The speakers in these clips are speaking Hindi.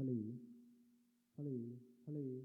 Hello, hello, hello.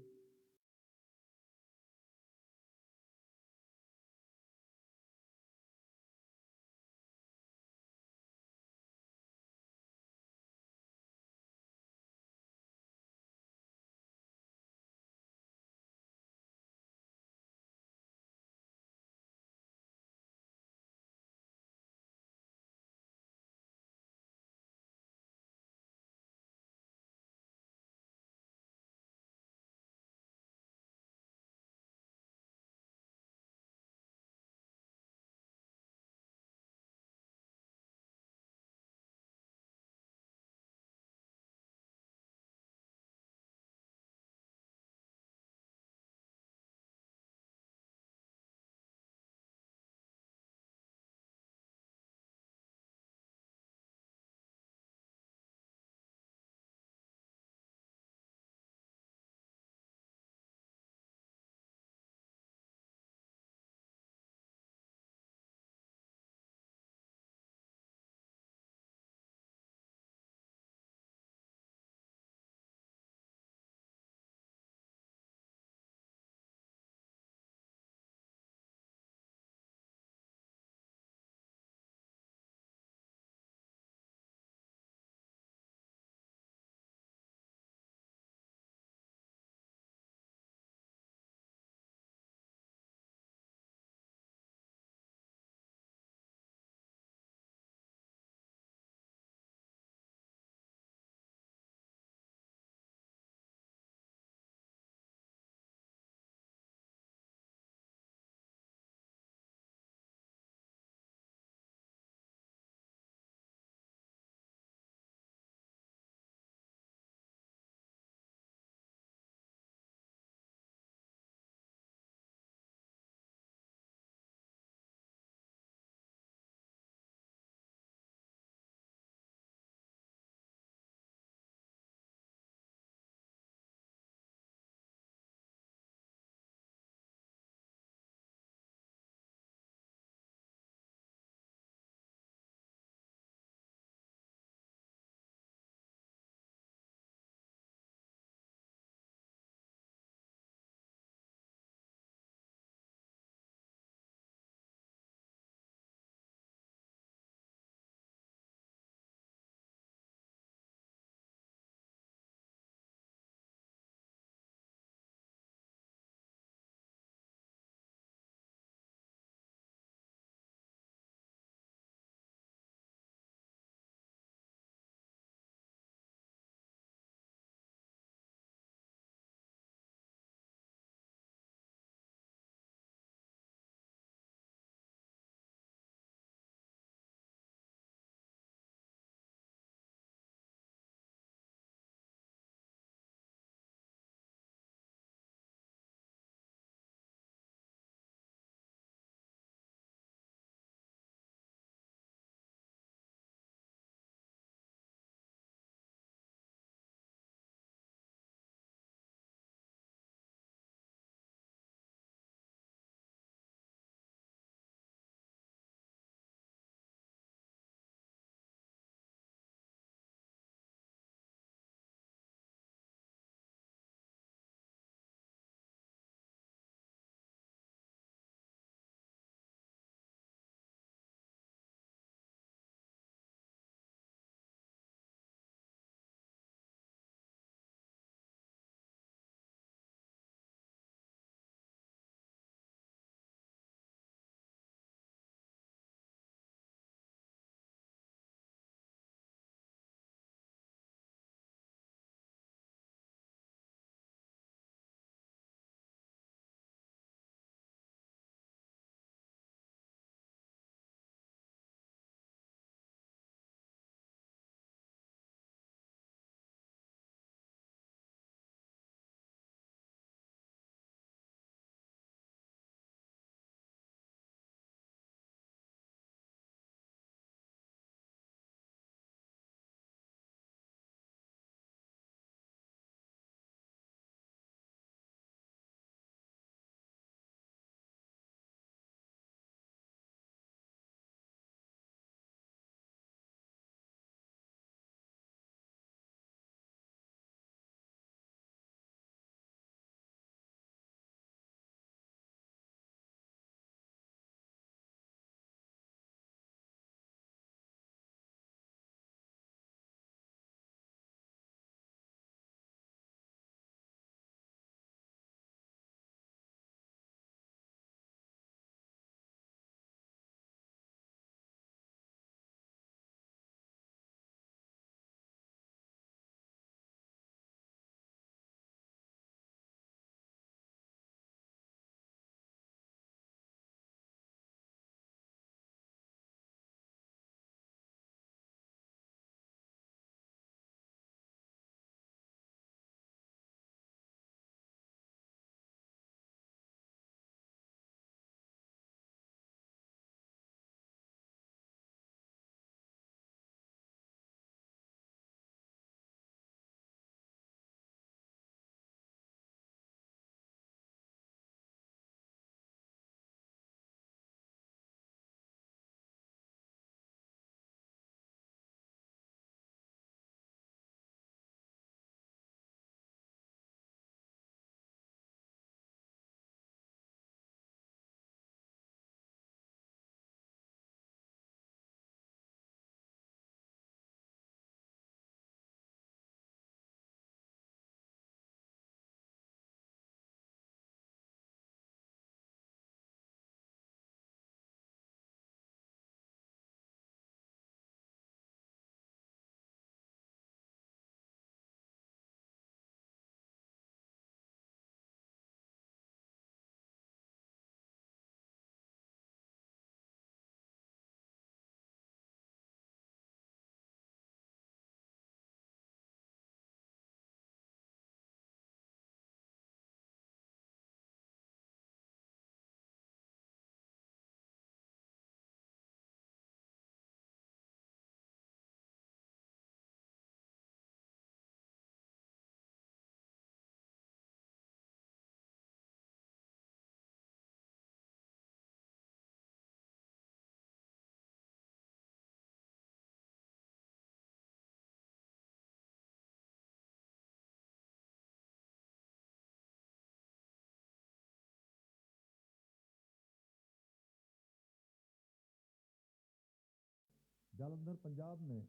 Jalandhar Punjab में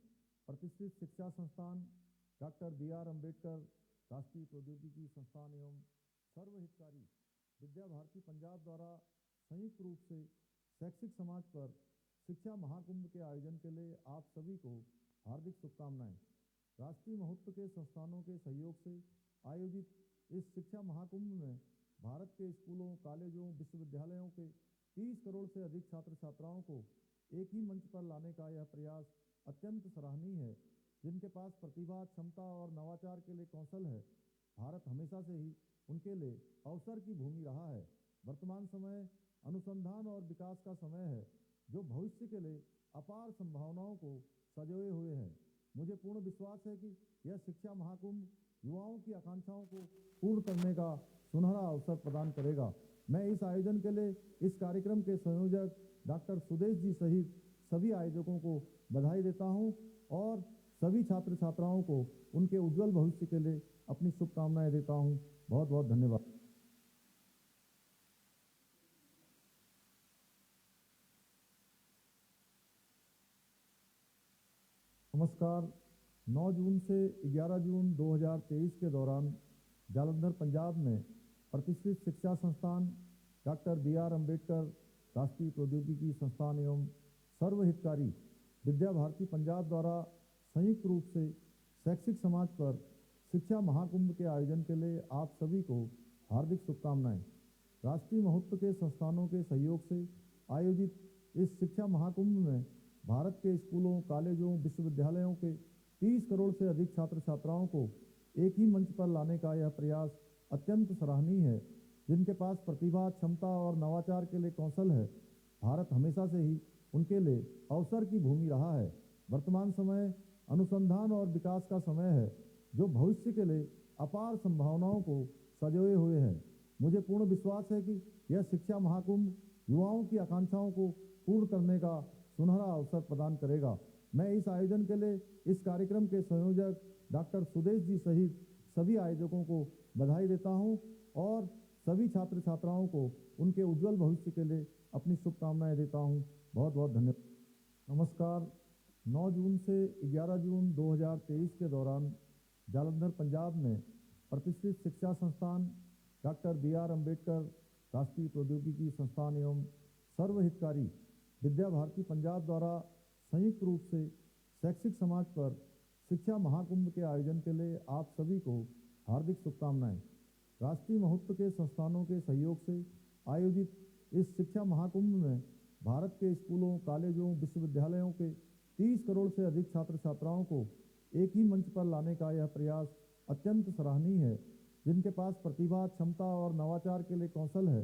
प्रतिष्ठित शिक्षा संस्थान डॉक्टर B.R. अम्बेडकर राष्ट्रीय प्रौद्योगिकी संस्थान एवं सर्वहितकारी विद्या भारती पंजाब द्वारा संयुक्त रूप से शैक्षिक समाज पर शिक्षा महाकुंभ के आयोजन के लिए आप सभी को हार्दिक शुभकामनाएं। राष्ट्रीय महत्व के संस्थानों के सहयोग से आयोजित इस शिक्षा महाकुंभ में भारत के स्कूलों, कॉलेजों, विश्वविद्यालयों के 30 करोड़ से अधिक छात्र छात्राओं को एक ही मंच पर लाने का यह प्रयास अत्यंत सराहनीय है। जिनके पास प्रतिभा, क्षमता और नवाचार के लिए कौशल है, भारत हमेशा से ही उनके लिए अवसर की भूमि रहा है। वर्तमान समय अनुसंधान और विकास का समय है, जो भविष्य के लिए अपार संभावनाओं को सजोए हुए है। मुझे पूर्ण विश्वास है कि यह शिक्षा महाकुंभ युवाओं की आकांक्षाओं को पूर्ण करने का सुनहरा अवसर प्रदान करेगा। मैं इस आयोजन के लिए इस कार्यक्रम के संयोजक डॉक्टर सुदेश जी सहित सभी आयोजकों को बधाई देता हूं और सभी छात्र छात्राओं को उनके उज्जवल भविष्य के लिए अपनी शुभकामनाएं देता हूं। बहुत बहुत धन्यवाद। नमस्कार। 9 जून से 11 जून 2023 के दौरान जालंधर पंजाब में प्रतिष्ठित शिक्षा संस्थान डॉक्टर B.R. अम्बेडकर राष्ट्रीय प्रौद्योगिकी संस्थान एवं सर्वहितकारी विद्या भारती पंजाब द्वारा संयुक्त रूप से शैक्षिक समाज पर शिक्षा महाकुंभ के आयोजन के लिए आप सभी को हार्दिक शुभकामनाएं। राष्ट्रीय महत्व के संस्थानों के सहयोग से आयोजित इस शिक्षा महाकुंभ में भारत के स्कूलों, कॉलेजों, विश्वविद्यालयों के 30 करोड़ से अधिक छात्र छात्राओं को एक ही मंच पर लाने का यह प्रयास अत्यंत सराहनीय है। जिनके पास प्रतिभा, क्षमता और नवाचार के लिए कौशल है, भारत हमेशा से ही उनके लिए अवसर की भूमि रहा है। वर्तमान समय अनुसंधान और विकास का समय है, जो भविष्य के लिए अपार संभावनाओं को सजोए हुए है। मुझे पूर्ण विश्वास है कि यह शिक्षा महाकुंभ युवाओं की आकांक्षाओं को पूर्ण करने का सुनहरा अवसर प्रदान करेगा। मैं इस आयोजन के लिए इस कार्यक्रम के संयोजक डॉक्टर सुदेश जी सहित सभी आयोजकों को बधाई देता हूं और सभी छात्र छात्राओं को उनके उज्जवल भविष्य के लिए अपनी शुभकामनाएं देता हूं। बहुत बहुत धन्यवाद। नमस्कार। 9 जून से 11 जून 2023 के दौरान जालंधर पंजाब में प्रतिष्ठित शिक्षा संस्थान डॉक्टर B.R. अम्बेडकर राष्ट्रीय प्रौद्योगिकी संस्थान एवं सर्वहितकारी विद्या भारती पंजाब द्वारा संयुक्त रूप से शैक्षिक समाज पर शिक्षा महाकुंभ के आयोजन के लिए आप सभी को हार्दिक शुभकामनाएं। राष्ट्रीय महत्व के संस्थानों के सहयोग से आयोजित इस शिक्षा महाकुंभ में भारत के स्कूलों, कॉलेजों, विश्वविद्यालयों के 30 करोड़ से अधिक छात्र छात्राओं को एक ही मंच पर लाने का यह प्रयास अत्यंत सराहनीय है। जिनके पास प्रतिभा, क्षमता और नवाचार के लिए कौशल है,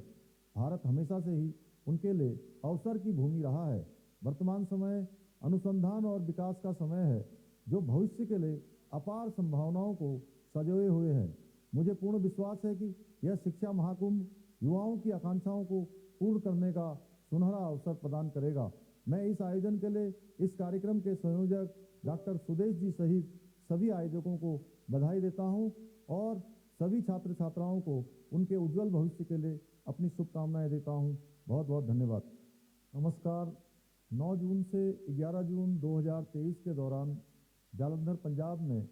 भारत हमेशा से ही उनके लिए अवसर की भूमि रहा है। वर्तमान समय अनुसंधान और विकास का समय है, जो भविष्य के लिए अपार संभावनाओं को सजोए हुए है। मुझे पूर्ण विश्वास है कि यह शिक्षा महाकुंभ युवाओं की आकांक्षाओं को पूर्ण करने का सुनहरा अवसर प्रदान करेगा। मैं इस आयोजन के लिए इस कार्यक्रम के संयोजक डॉक्टर सुदेश जी सहित सभी आयोजकों को बधाई देता हूं और सभी छात्र छात्राओं को उनके उज्जवल भविष्य के लिए अपनी शुभकामनाएं देता हूं। बहुत बहुत धन्यवाद। नमस्कार। 9 जून से 11 जून 2023 के दौरान जालंधर पंजाब में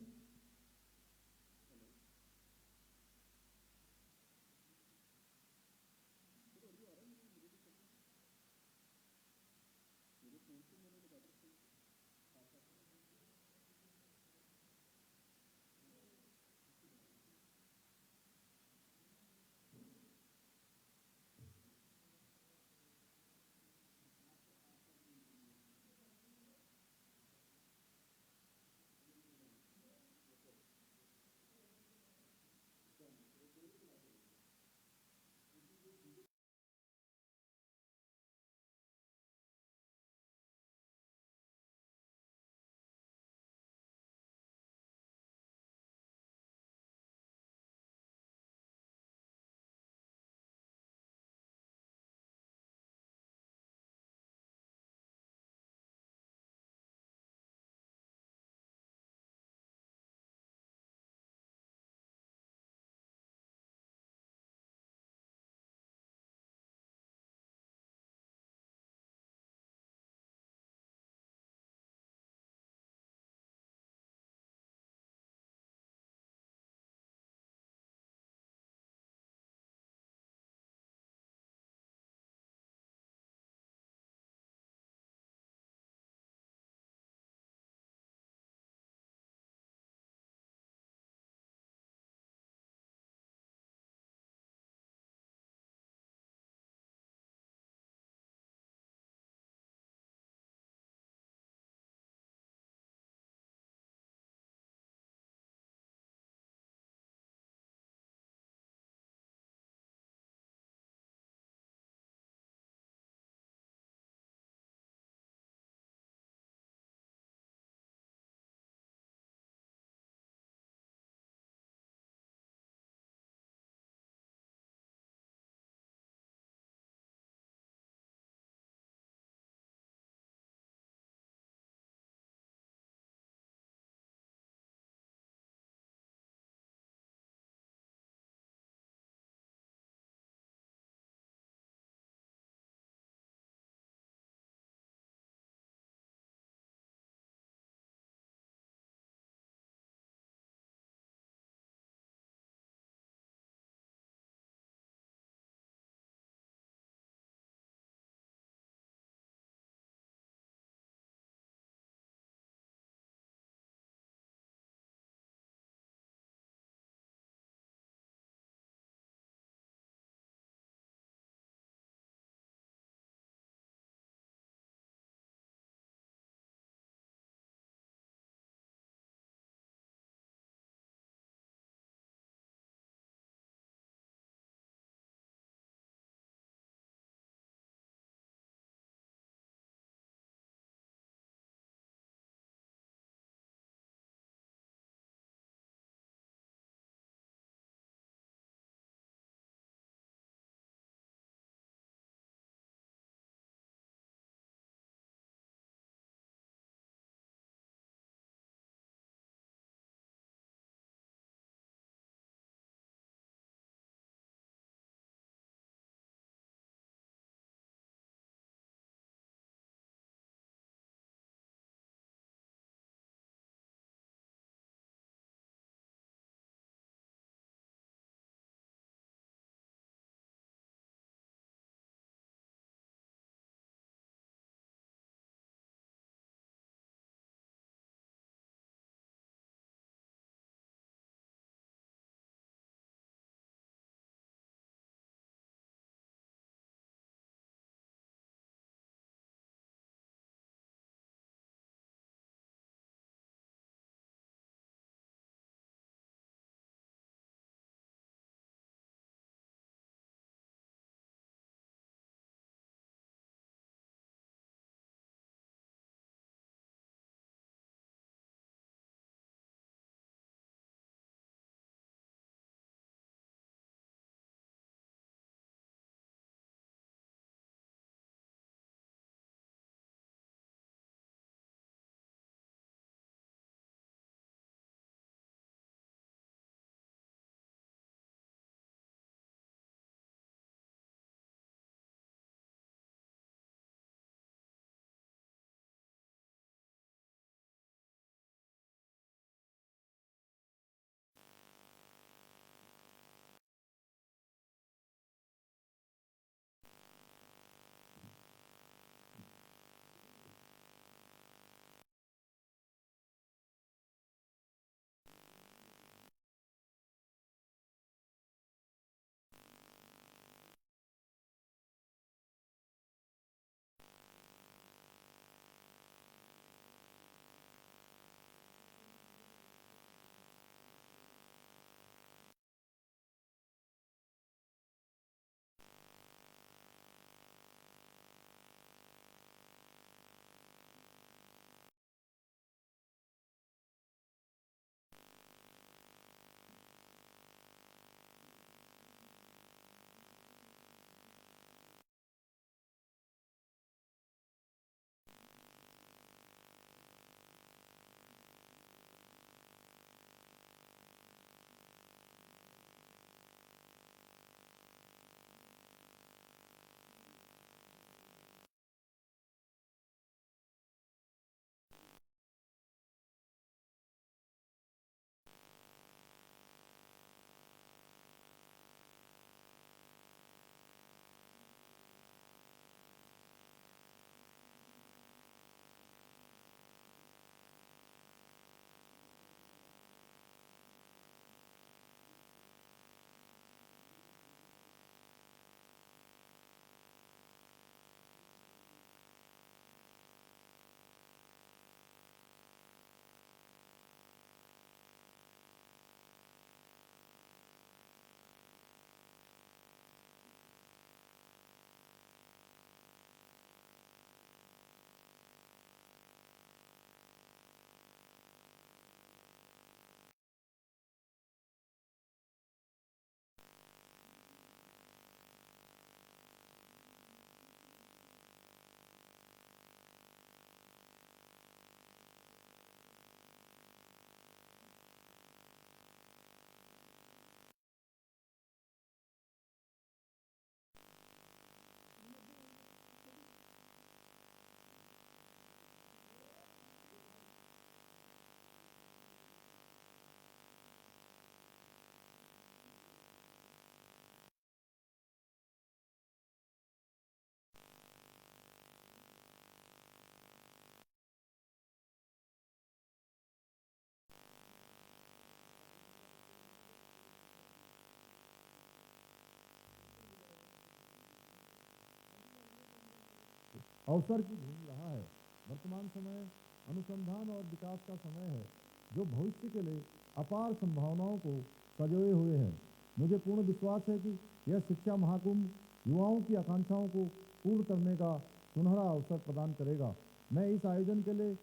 अवसर की भूमि रहा है। वर्तमान समय अनुसंधान और विकास का समय है, जो भविष्य के लिए अपार संभावनाओं को सजोए हुए है। मुझे पूर्ण विश्वास है कि यह शिक्षा महाकुंभ युवाओं की आकांक्षाओं को पूर्ण करने का सुनहरा अवसर प्रदान करेगा। मैं इस आयोजन के लिए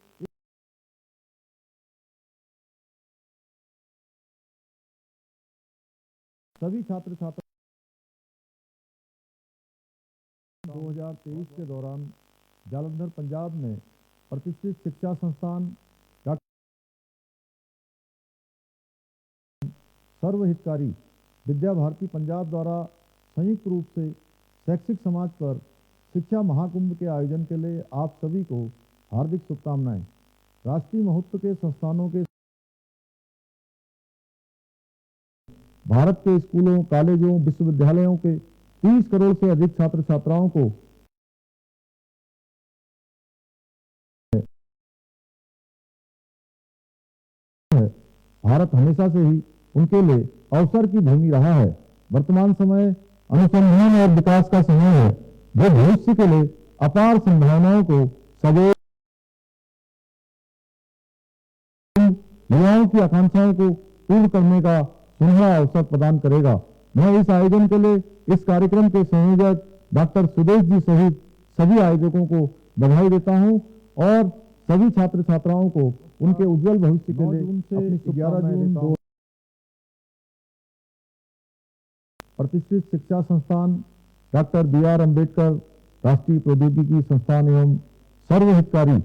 सभी छात्र छात्रा 2023 के दौरान जालंधर पंजाब में प्रतिष्ठित शिक्षा संस्थान सर्वहितकारी विद्या भारती पंजाब द्वारा संयुक्त रूप से शैक्षिक समाज पर शिक्षा महाकुंभ के आयोजन के लिए आप सभी को हार्दिक शुभकामनाएं। राष्ट्रीय महत्व के संस्थानों के भारत के स्कूलों, कॉलेजों, विश्वविद्यालयों के 30 करोड़ से अधिक छात्र छात्राओं को भारत हमेशा से ही उनके लिए अवसर की भूमि रहा है। वर्तमान समय अनुसंधान और विकास का समय है, जो भविष्य के लिए अपार संभावनाओं को सजोए युवाओं की आकांक्षाओं को पूर्ण करने का सुनहरा अवसर प्रदान करेगा। मैं इस आयोजन के लिए इस कार्यक्रम के संयोजक डॉक्टर सुदेश जी सहित सभी आयोजकों को बधाई देता हूं और सभी छात्र छात्राओं को उनके उज्जवल भविष्य के लिए 11 जून प्रतिष्ठित शिक्षा संस्थान डॉक्टर बी.आर. अम्बेडकर राष्ट्रीय प्रौद्योगिकी संस्थान एवं सर्वहितकारी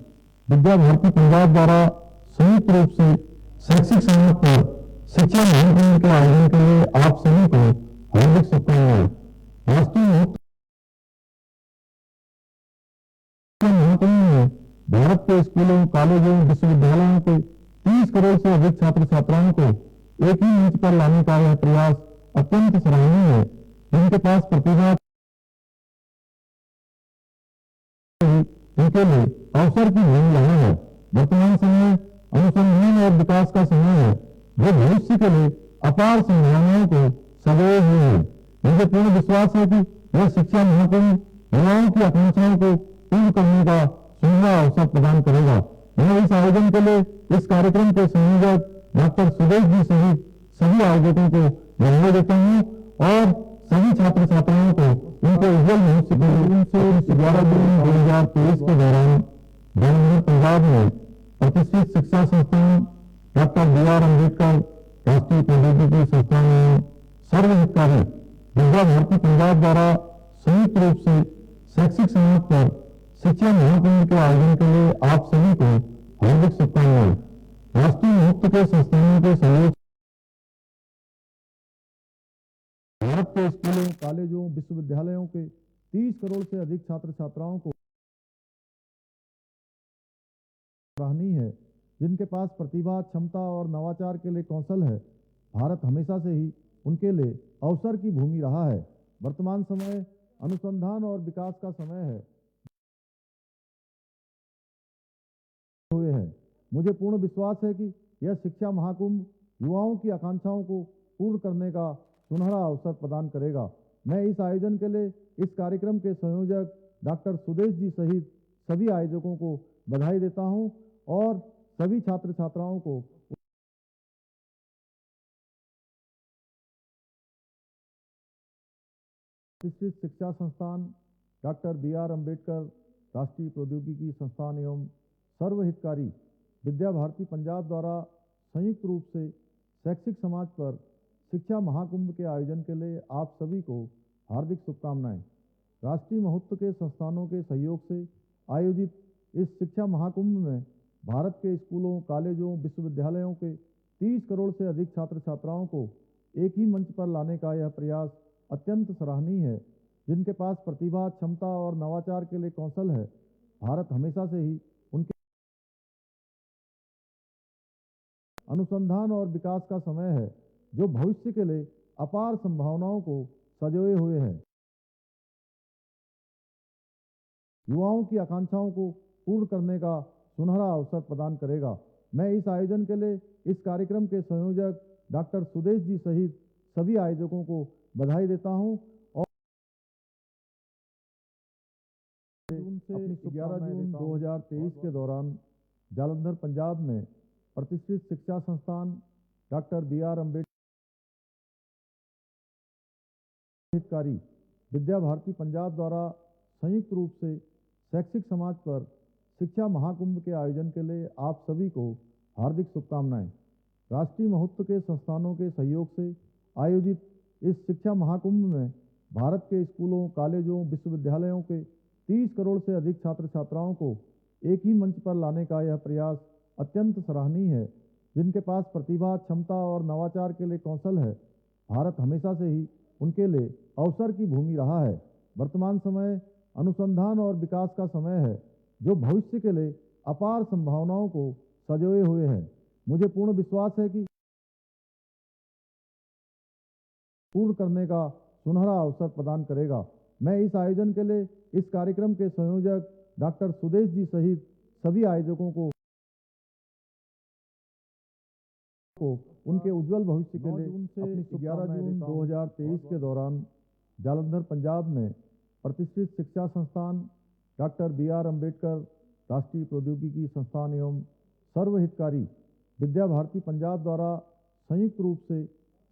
विद्या भारती पंजाब द्वारा संयुक्त रूप से शैक्षिक समाज पर शिक्षा महाकुंभ के आयोजन के लिए आप सभी को हार्दिक शुभकामनाएं। राष्ट्रीय महाकुंभ में भारत के स्कूलों, कॉलेजों, विश्वविद्यालयों के 30 करोड़ से अधिक छात्र छात्राओं को एक ही मंच पर लाने का यह प्रयास अत्यंत सराहनीय है। जिनके पास प्रतिभा उनके लिए अवसर की भूमि रहा है। वर्तमान समय अनुसंधान और विकास का समय है, जो भविष्य के लिए अपार संभावनाओं को सजोए हुए है। मुझे पूर्ण विश्वास है कि यह शिक्षा महाकुंभ युवाओं की आकांक्षाओं को पूर्ण करने का सुनहरा अवसर प्रदान करेगा। मैं इस आयोजन के लिए इस कार्यक्रम के संयोजक डॉक्टर सुदेश जी सहित सभी आयोजकों को बधाई देता हूँ और सभी छात्र छात्राओं को उनके उज्जवल भविष्य के लिए 11 जून 2023 के दौरान जालंधर पंजाब में प्रतिष्ठित शिक्षा संस्थान डॉक्टर बी.आर. अम्बेडकर राष्ट्रीय प्रौद्योगिकी संस्थान एवं सर्वहितकारी विद्या भारती पंजाब द्वारा संयुक्त रूप से शैक्षिक समाज पर शिक्षा महाकुंभ के आयोजन के लिए आप सभी को हार्दिक शुभकामनाएं। राष्ट्रीय महत्व के संस्थानों के सहयोग भारत के स्कूलों, कॉलेजों, विश्वविद्यालयों के 30 करोड़ से अधिक छात्र छात्राओं को सराहनीय है, जिनके पास प्रतिभा, क्षमता और नवाचार के लिए कौशल है। भारत हमेशा से ही उनके लिए अवसर की भूमि रहा है। वर्तमान समय अनुसंधान और विकास का समय है हुए हैं। मुझे पूर्ण विश्वास है कि यह शिक्षा महाकुंभ युवाओं की आकांक्षाओं को पूर्ण करने का सुनहरा अवसर प्रदान करेगा। मैं इस आयोजन के लिए इस कार्यक्रम के संयोजक डॉक्टर सुदेश जी सहित सभी आयोजकों को बधाई देता हूं और सभी छात्र छात्राओं को प्रतिष्ठित शिक्षा संस्थान डॉक्टर बी.आर. अम्बेडकर राष्ट्रीय प्रौद्योगिकी संस्थान एवं सर्वहितकारी विद्या भारती पंजाब द्वारा संयुक्त रूप से शैक्षिक समाज पर शिक्षा महाकुंभ के आयोजन के लिए आप सभी को हार्दिक शुभकामनाएं। राष्ट्रीय महत्व के संस्थानों के सहयोग से आयोजित इस शिक्षा महाकुंभ में भारत के स्कूलों, कॉलेजों, विश्वविद्यालयों के 30 करोड़ से अधिक छात्र छात्राओं को एक ही मंच पर लाने का यह प्रयास अत्यंत सराहनीय है। जिनके पास प्रतिभा, क्षमता और नवाचार के लिए कौशल है। भारत हमेशा से ही उनके अनुसंधान और विकास का समय है, जो भविष्य के लिए अपार संभावनाओं को सजोए हुए है। युवाओं की आकांक्षाओं को पूर्ण करने का सुनहरा अवसर प्रदान करेगा। मैं इस आयोजन के लिए इस कार्यक्रम के संयोजक डॉक्टर सुदेश जी सहित सभी आयोजकों को बधाई देता हूं जून से 11 जून 2023 के दौरान जालंधर पंजाब में प्रतिष्ठित शिक्षा संस्थान डॉक्टर बी.आर. अम्बेडकर हितकारी विद्या भारती पंजाब द्वारा संयुक्त रूप से शैक्षिक समाज पर शिक्षा महाकुंभ के आयोजन के लिए आप सभी को हार्दिक शुभकामनाएं। राष्ट्रीय महत्व के संस्थानों के सहयोग से आयोजित इस शिक्षा महाकुंभ में भारत के स्कूलों, कॉलेजों, विश्वविद्यालयों के 30 करोड़ से अधिक छात्र छात्राओं को एक ही मंच पर लाने का यह प्रयास अत्यंत सराहनीय है। जिनके पास प्रतिभा, क्षमता और नवाचार के लिए कौशल है, भारत हमेशा से ही उनके लिए अवसर की भूमि रहा है। वर्तमान समय अनुसंधान और विकास का समय है, जो भविष्य के लिए अपार संभावनाओं को सजोए हुए है। मुझे पूर्ण विश्वास है कि पूर्ण करने का सुनहरा अवसर प्रदान करेगा। मैं इस आयोजन के लिए इस कार्यक्रम के संयोजक डॉक्टर सुदेश जी सहित सभी आयोजकों को उनके उज्जवल भविष्य के लिए अपनी 11 जून 2023 के दौरान जालंधर पंजाब में प्रतिष्ठित शिक्षा संस्थान डॉक्टर बी.आर. अम्बेडकर राष्ट्रीय प्रौद्योगिकी संस्थान एवं सर्वहितकारी विद्या भारती पंजाब द्वारा संयुक्त रूप से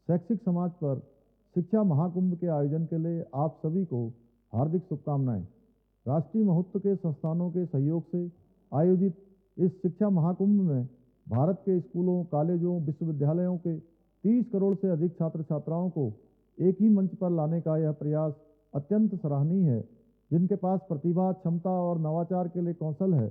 शैक्षिक समाज पर शिक्षा महाकुंभ के आयोजन के लिए आप सभी को हार्दिक शुभकामनाएं। राष्ट्रीय महत्व के संस्थानों के सहयोग से आयोजित इस शिक्षा महाकुंभ में भारत के स्कूलों, कॉलेजों, विश्वविद्यालयों के 30 करोड़ से अधिक छात्र छात्राओं को एक ही मंच पर लाने का यह प्रयास अत्यंत सराहनीय है। जिनके पास प्रतिभा, क्षमता और नवाचार के लिए कौशल है,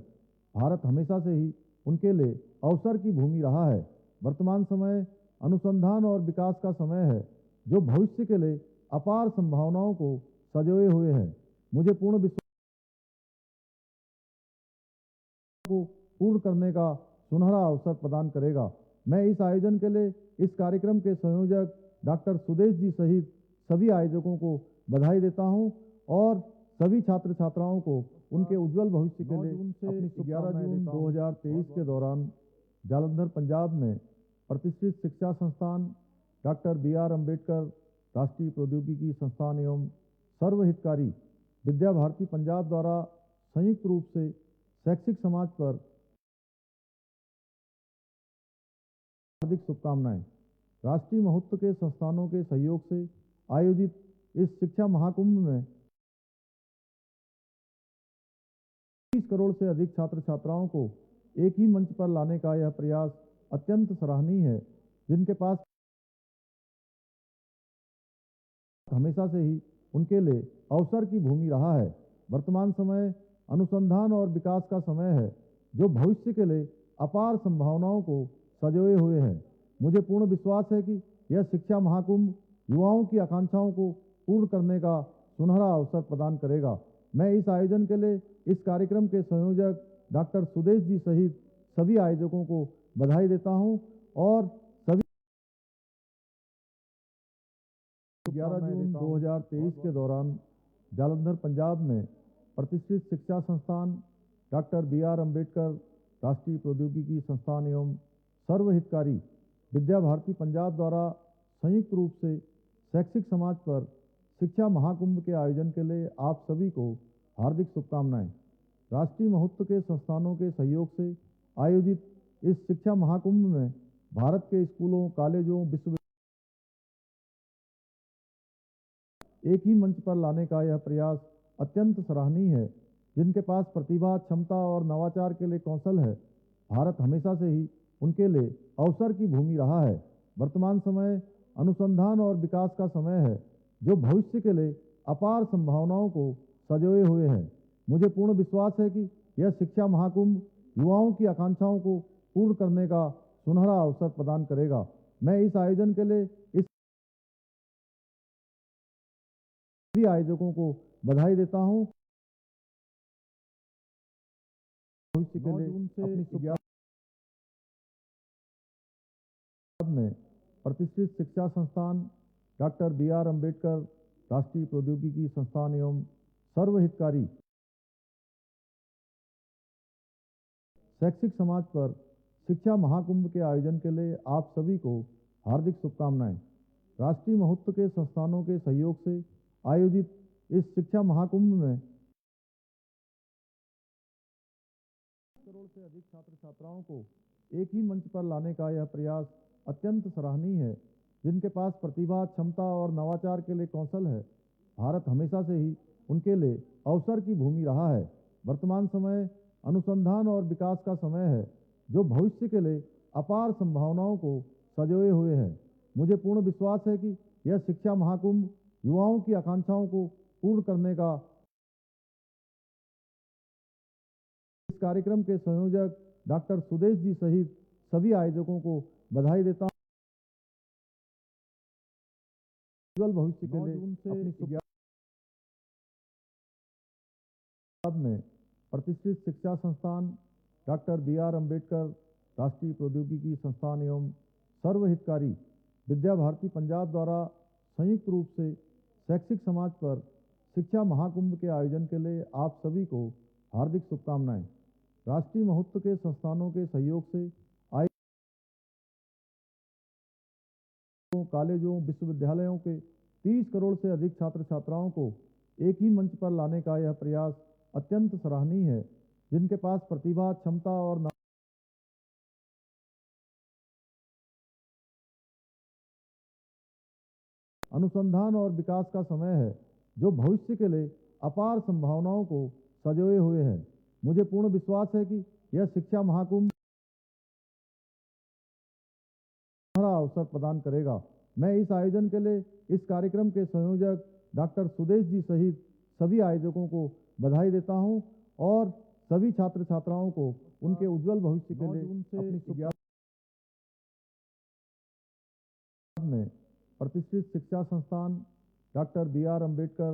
भारत हमेशा से ही उनके लिए अवसर की भूमि रहा है। वर्तमान समय अनुसंधान और विकास का समय है, जो भविष्य के लिए अपार संभावनाओं को सजोए हुए है। मुझे पूर्ण विश्वास को पूर्ण करने का सुनहरा अवसर प्रदान करेगा। मैं इस आयोजन के लिए इस कार्यक्रम के संयोजक डॉक्टर सुदेश जी सहित सभी आयोजकों को बधाई देता हूं और सभी छात्र छात्राओं को उनके उज्जवल भविष्य के लिए अपनी 11 जून 2023 के दौरान जालंधर पंजाब में प्रतिष्ठित शिक्षा संस्थान डॉक्टर बी.आर. अम्बेडकर राष्ट्रीय प्रौद्योगिकी संस्थान एवं सर्वहितकारी विद्या भारती पंजाब द्वारा संयुक्त रूप से शैक्षिक समाज पर हार्दिक शुभकामनाएं। राष्ट्रीय महत्व के संस्थानों के सहयोग से आयोजित इस शिक्षा महाकुंभ में 30 करोड़ से अधिक छात्र छात्राओं को एक ही मंच पर लाने का यह प्रयास अत्यंत सराहनीय है। जिनके पास हमेशा से ही उनके लिए अवसर की भूमि रहा है। वर्तमान समय अनुसंधान और विकास का समय है, जो भविष्य के लिए अपार संभावनाओं को सजोए हुए है। मुझे पूर्ण विश्वास है कि यह शिक्षा महाकुंभ युवाओं की आकांक्षाओं को पूर्ण करने का सुनहरा अवसर प्रदान करेगा। मैं इस आयोजन के लिए इस कार्यक्रम के संयोजक डॉक्टर सुदेश जी सहित सभी आयोजकों को बधाई देता हूं और सभी 11 जून 2023 के दौरान जालंधर पंजाब में प्रतिष्ठित शिक्षा संस्थान डॉक्टर बी.आर. अम्बेडकर राष्ट्रीय प्रौद्योगिकी संस्थान एवं सर्वहितकारी विद्या भारती पंजाब द्वारा संयुक्त रूप से शैक्षिक समाज पर शिक्षा महाकुंभ के आयोजन के लिए आप सभी को हार्दिक शुभकामनाएं। राष्ट्रीय महत्व के संस्थानों के सहयोग से आयोजित इस शिक्षा महाकुंभ में भारत के स्कूलों, कॉलेजों, विश्वविद्यालयों एक ही मंच पर लाने का यह प्रयास अत्यंत सराहनीय है। जिनके पास प्रतिभा, क्षमता और नवाचार के लिए कौशल है, भारत हमेशा से ही उनके लिए अवसर की भूमि रहा है। वर्तमान समय अनुसंधान और विकास का समय है, जो भविष्य के लिए अपार संभावनाओं को सजोए हुए है। मुझे पूर्ण विश्वास है कि यह शिक्षा महाकुंभ युवाओं की आकांक्षाओं को पूर्ण करने का सुनहरा अवसर प्रदान करेगा। मैं इस आयोजन के लिए इस सभी आयोजकों को बधाई देता हूं। भविष्य के लिए अपनी 11 में प्रतिष्ठित शिक्षा संस्थान डॉक्टर बी.आर. अम्बेडकर राष्ट्रीय प्रौद्योगिकी संस्थान एवं सर्वहितकारी शैक्षिक समाज पर शिक्षा महाकुंभ के आयोजन के लिए आप सभी को हार्दिक शुभकामनाएं। राष्ट्रीय महत्व के संस्थानों के सहयोग से आयोजित इस शिक्षा महाकुंभ में से अधिक छात्र छात्राओं को एक ही मंच पर लाने का यह प्रयास अत्यंत सराहनीय है। जिनके पास प्रतिभा, क्षमता और नवाचार के लिए कौशल है, भारत हमेशा से ही उनके लिए अवसर की भूमि रहा है। वर्तमान समय अनुसंधान और विकास का समय है, जो भविष्य के लिए अपार संभावनाओं को सजोए हुए है। मुझे पूर्ण विश्वास है कि यह शिक्षा महाकुंभ युवाओं की आकांक्षाओं को पूर्ण करने का। इस कार्यक्रम के संयोजक डॉक्टर सुदेश जी सहित सभी आयोजकों को बधाई देता हूं। उज्जवल भविष्य के लिए अपनी में प्रतिष्ठित शिक्षा संस्थान डॉक्टर बी.आर. अम्बेडकर राष्ट्रीय प्रौद्योगिकी संस्थान एवं सर्वहितकारी विद्या भारती पंजाब द्वारा संयुक्त रूप से शैक्षिक समाज पर शिक्षा महाकुंभ के आयोजन के लिए आप सभी को हार्दिक शुभकामनाएं। राष्ट्रीय महत्व के संस्थानों के सहयोग से कॉलेजों, विश्वविद्यालयों के 30 करोड़ से अधिक छात्र छात्राओं को एक ही मंच पर लाने का यह प्रयास अत्यंत सराहनीय है। जिनके पास प्रतिभा, क्षमता और अनुसंधान और विकास का समय है, जो भविष्य के लिए अपार संभावनाओं को सजोए हुए है। मुझे पूर्ण विश्वास है कि यह शिक्षा महाकुंभ अवसर प्रदान करेगा। मैं इस आयोजन के लिए इस कार्यक्रम के संयोजक डॉक्टर सुदेश जी सहित सभी आयोजकों को बधाई देता हूं और सभी छात्र छात्राओं को उनके उज्जवल भविष्य के लिए अपनी में प्रतिष्ठित शिक्षा संस्थान डॉक्टर बी.आर. अम्बेडकर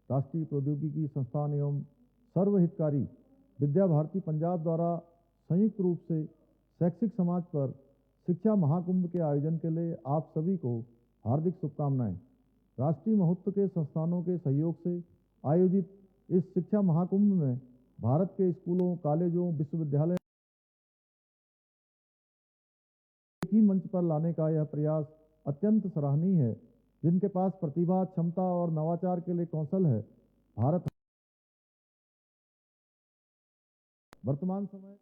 राष्ट्रीय प्रौद्योगिकी संस्थान एवं सर्वहितकारी विद्या भारती पंजाब द्वारा संयुक्त रूप से शैक्षिक समाज पर शिक्षा महाकुंभ के आयोजन के लिए आप सभी को हार्दिक शुभकामनाएं। राष्ट्रीय महत्व के संस्थानों के सहयोग से आयोजित इस शिक्षा महाकुंभ में भारत के स्कूलों, कॉलेजों, विश्वविद्यालयों एक ही मंच पर लाने का यह प्रयास अत्यंत सराहनीय है। जिनके पास प्रतिभा, क्षमता और नवाचार के लिए कौशल है, भारत वर्तमान समय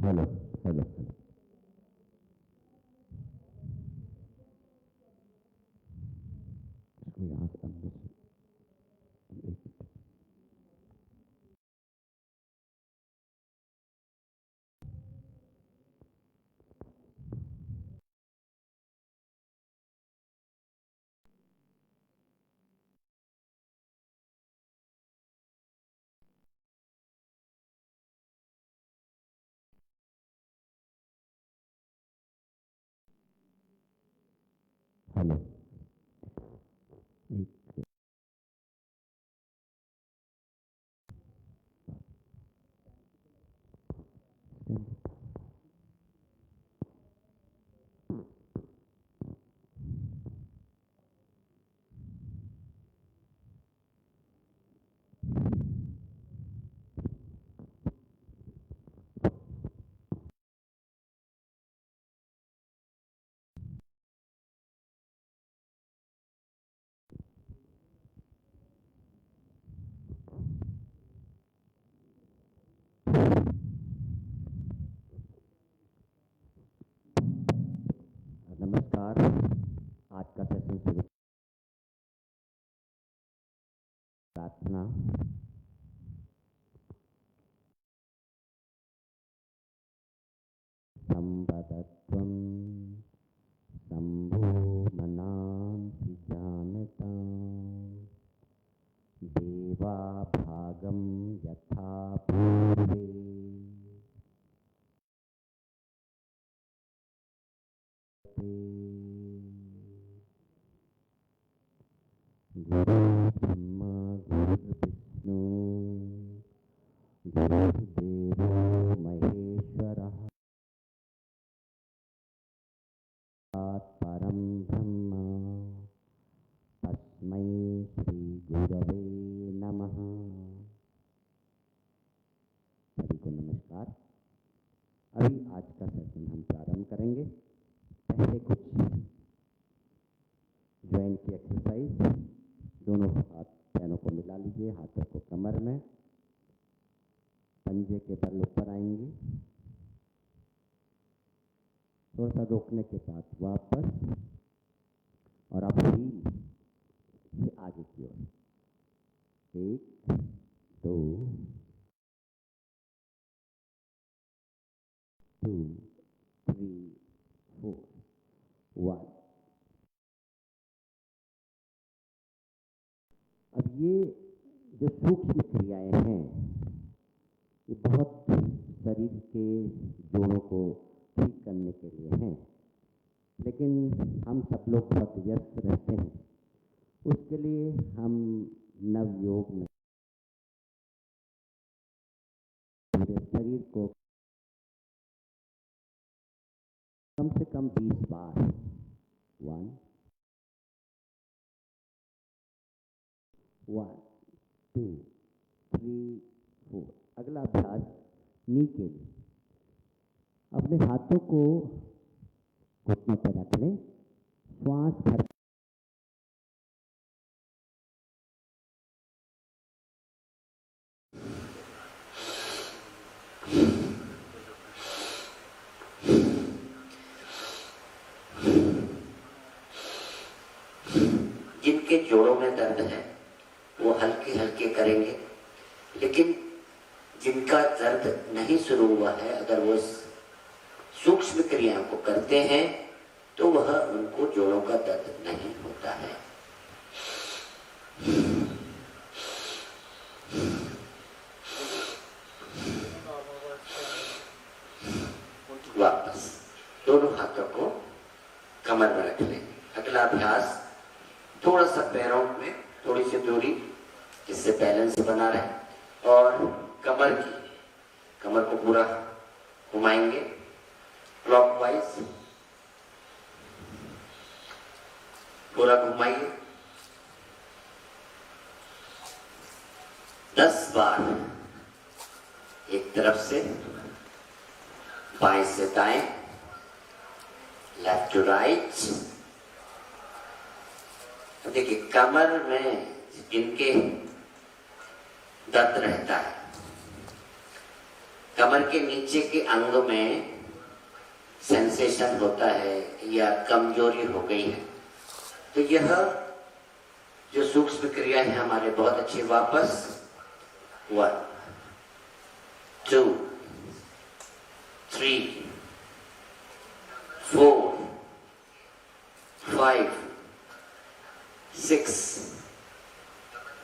हेलो हेलो इसको यहाँ से अंदर से एक हेलो एक नमस्कार। आज का सेशन शुरू प्रार्थना। संवदत्वं शंभो मनांसि जानतां देवा भागं यथा पूर्वे गुरु ब्रह्मा गुरुर्विष्णु गुरुर्देवो महेश्वरः परं ब्रह्म तस्मै श्री गुरवे नमः। सभी को नमस्कार। अभी आज का सेशन हम प्रारंभ करेंगे। पहले कुछ ज्वाइन की एक्सरसाइज। दोनों हाथ पैरों को मिला लीजिए, हाथों को कमर में, पंजे के बल ऊपर आएंगे, थोड़ा सा रोकने के बाद वापस, और आप हील से आगे की ओर 1 2 2 3 4 1। अब ये जो सूक्ष्म क्रियाएं हैं, ये बहुत शरीर के जोड़ों को ठीक करने के लिए हैं, लेकिन हम सब लोग बहुत व्यस्त रहते हैं। उसके लिए हम नवयोग में पूरे शरीर को कम से कम 20 बार 1 1 2 3 4। अगला अभ्यास नी के लिए अपने हाथों को घुटनों पर रख लें, श्वास भर जिनके जोड़ों में दर्द है वो हल्के हल्के करेंगे, लेकिन जिनका दर्द नहीं शुरू हुआ है, अगर वो सूक्ष्म क्रियाओं को करते हैं तो वह उनको जोड़ों का दर्द नहीं होता है। वापस दोनों हाथों को कमर में रख लें। अगला अभ्यास थोड़ा सा पैरों में थोड़ी सी दूरी, जिससे बैलेंस बना रहे, और कमर को पूरा घुमाएंगे क्लॉकवाइज। पूरा घुमाइए 10 बार एक तरफ से, बाएं से दाएं, लेफ्ट टू राइट। देखिए, कमर में जिनके दर्द रहता है, कमर के नीचे के अंग में सेंसेशन होता है या कमजोरी हो गई है, तो यह जो सूक्ष्म क्रिया है हमारे बहुत अच्छे। वापस 1 2 3 4 5 6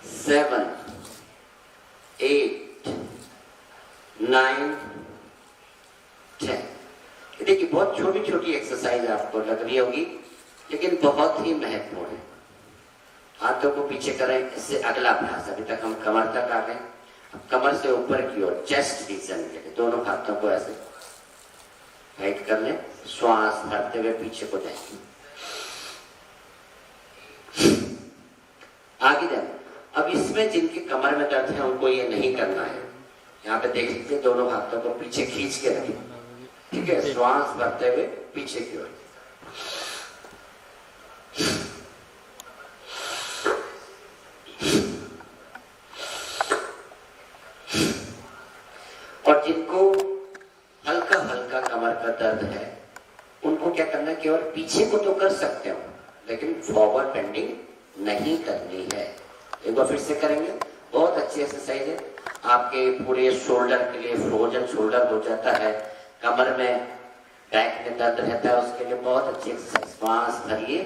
7 8 9 10। देखिए, बहुत छोटी छोटी एक्सरसाइज आपको लग रही होगी, लेकिन बहुत ही महत्वपूर्ण है। हाथों को पीछे करें, इससे अगला अभ्यास। अभी तक हम कमर तक आ गए, अब कमर से ऊपर की ओर चेस्ट रीजन के लिए दोनों हाथों को ऐसे टाइट कर लें, श्वास भरते हुए पीछे को जाएंगे, आगे जाए। अब इसमें जिनके कमर में दर्द है उनको ये नहीं करना है। यहाँ पे देख लीजिए, दोनों हाथों को पीछे खींच के रखें, ठीक है, श्वास भरते हुए पीछे की ओर। और जिनको हल्का हल्का कमर का दर्द है उनको क्या करना है, केवल पीछे को तो कर सकते हो लेकिन फॉरवर्ड बेंडिंग नहीं करनी है। एक बार फिर से करेंगे, बहुत अच्छी एक्सरसाइज है, आपके पूरे शोल्डर के लिए फ्रोजन शोल्डर हो जाता है, कमर में बैक में दर्द रहता है, उसके लिए बहुत अच्छी एक्सरसाइज। श्वास भरिए,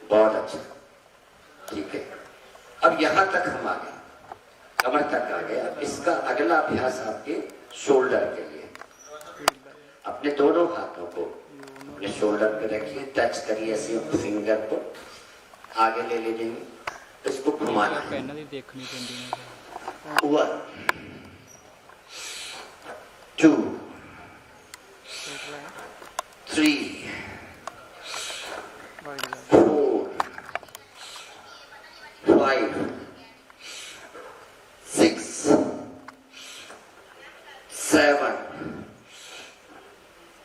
बहुत अच्छा, ठीक है। अब यहां तक हम आ गए, कमर तक आ गए। अब इसका अगला अभ्यास आपके शोल्डर के लिए। अपने दोनों हाथों को अपने शोल्डर पे रखिए, टच करिए ऐसे फिंगर को, आगे ले लीजिए, इसको घुमाना है। 1 2 3 4 5 6 7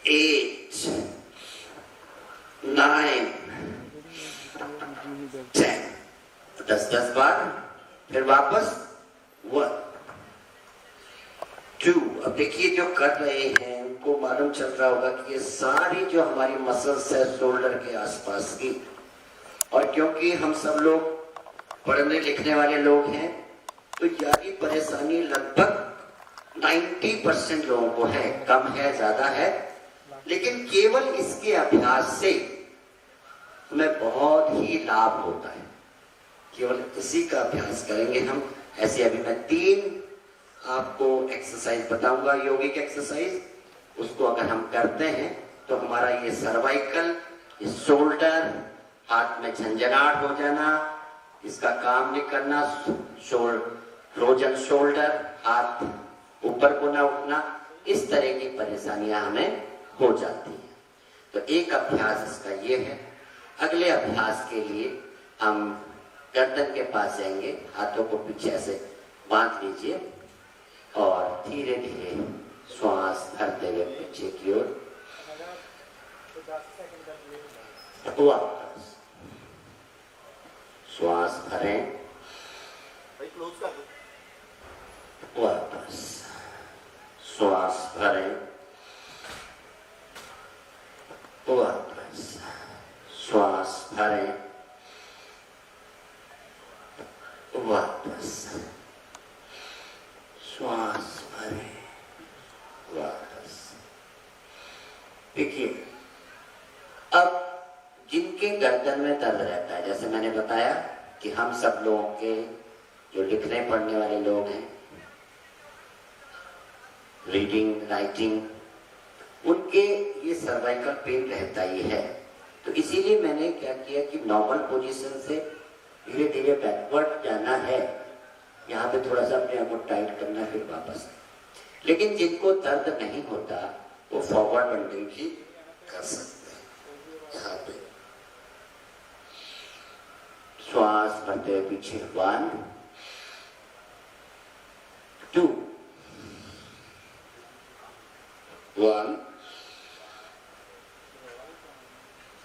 8 9 10 10 बार, फिर वापस 1 2। अब देखिए, जो कर रहे हैं उनको मालूम चल रहा होगा कि ये सारी जो हमारी मसल्स है शोल्डर के आसपास की, और क्योंकि हम सब लोग पढ़ने लिखने वाले लोग हैं तो यारी परेशानी लगभग 90% लोगों को है, कम है ज्यादा है, लेकिन केवल इसके अभ्यास से हमें बहुत ही लाभ होता है। केवल इसी का अभ्यास करेंगे हम। ऐसे अभी मैं 3 आपको एक्सरसाइज बताऊंगा, योगिक एक्सरसाइज। उसको अगर हम करते हैं तो हमारा ये सर्वाइकल, ये शोल्डर, हाथ में झंझनाहट हो जाना, इसका काम नहीं करना, फ्रोजन शोल्डर, हाथ ऊपर को ना उठना, इस तरह की परेशानियां हमें हो जाती हैं। तो एक अभ्यास इसका ये है। अगले अभ्यास के लिए हम गर्दन के पास जाएंगे, हाथों को पीछे ऐसे बांध लीजिए और धीरे धीरे श्वास भरते हुए पीछे की ओर, वापस श्वास भरें, वापस श्वास भरें, वापस श्वास भरें, वापस श्वास भरें, वापस। देखिए, अब जिनके गर्दन में दर्द रहता है, जैसे मैंने बताया कि हम सब लोगों के जो लिखने पढ़ने वाले लोग हैं, रीडिंग राइटिंग, उनके ये सर्वाइकल पेन रहता ही है। तो इसीलिए मैंने क्या किया कि नॉर्मल पोजीशन से धीरे धीरे बैकवर्ड जाना है, यहाँ पे थोड़ा सा अपने आप को टाइट करना, फिर वापस। लेकिन जिनको दर्द नहीं होता वो फॉरवर्ड बेंडिंग भी कर सकते हैं। यहाँ पे श्वास भरते हुए पीछे 1 2 1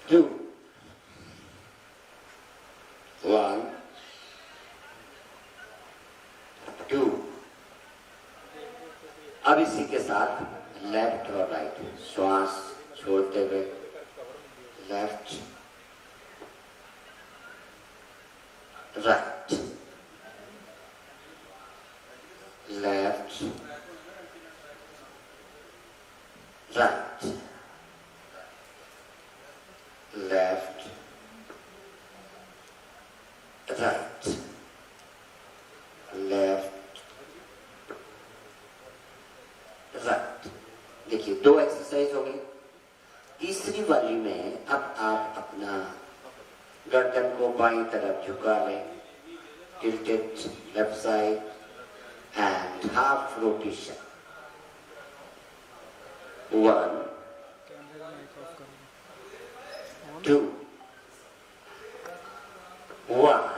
2 1 2। अब इसी के साथ लेफ्ट और राइट, श्वास छोड़ते हुए left right, left right, left 2 exercise हो गई। तीसरी वाली में अब आप अपना गर्दन को बाईं तरफ झुका लें, tilted left side and half rotation. 1 2 1।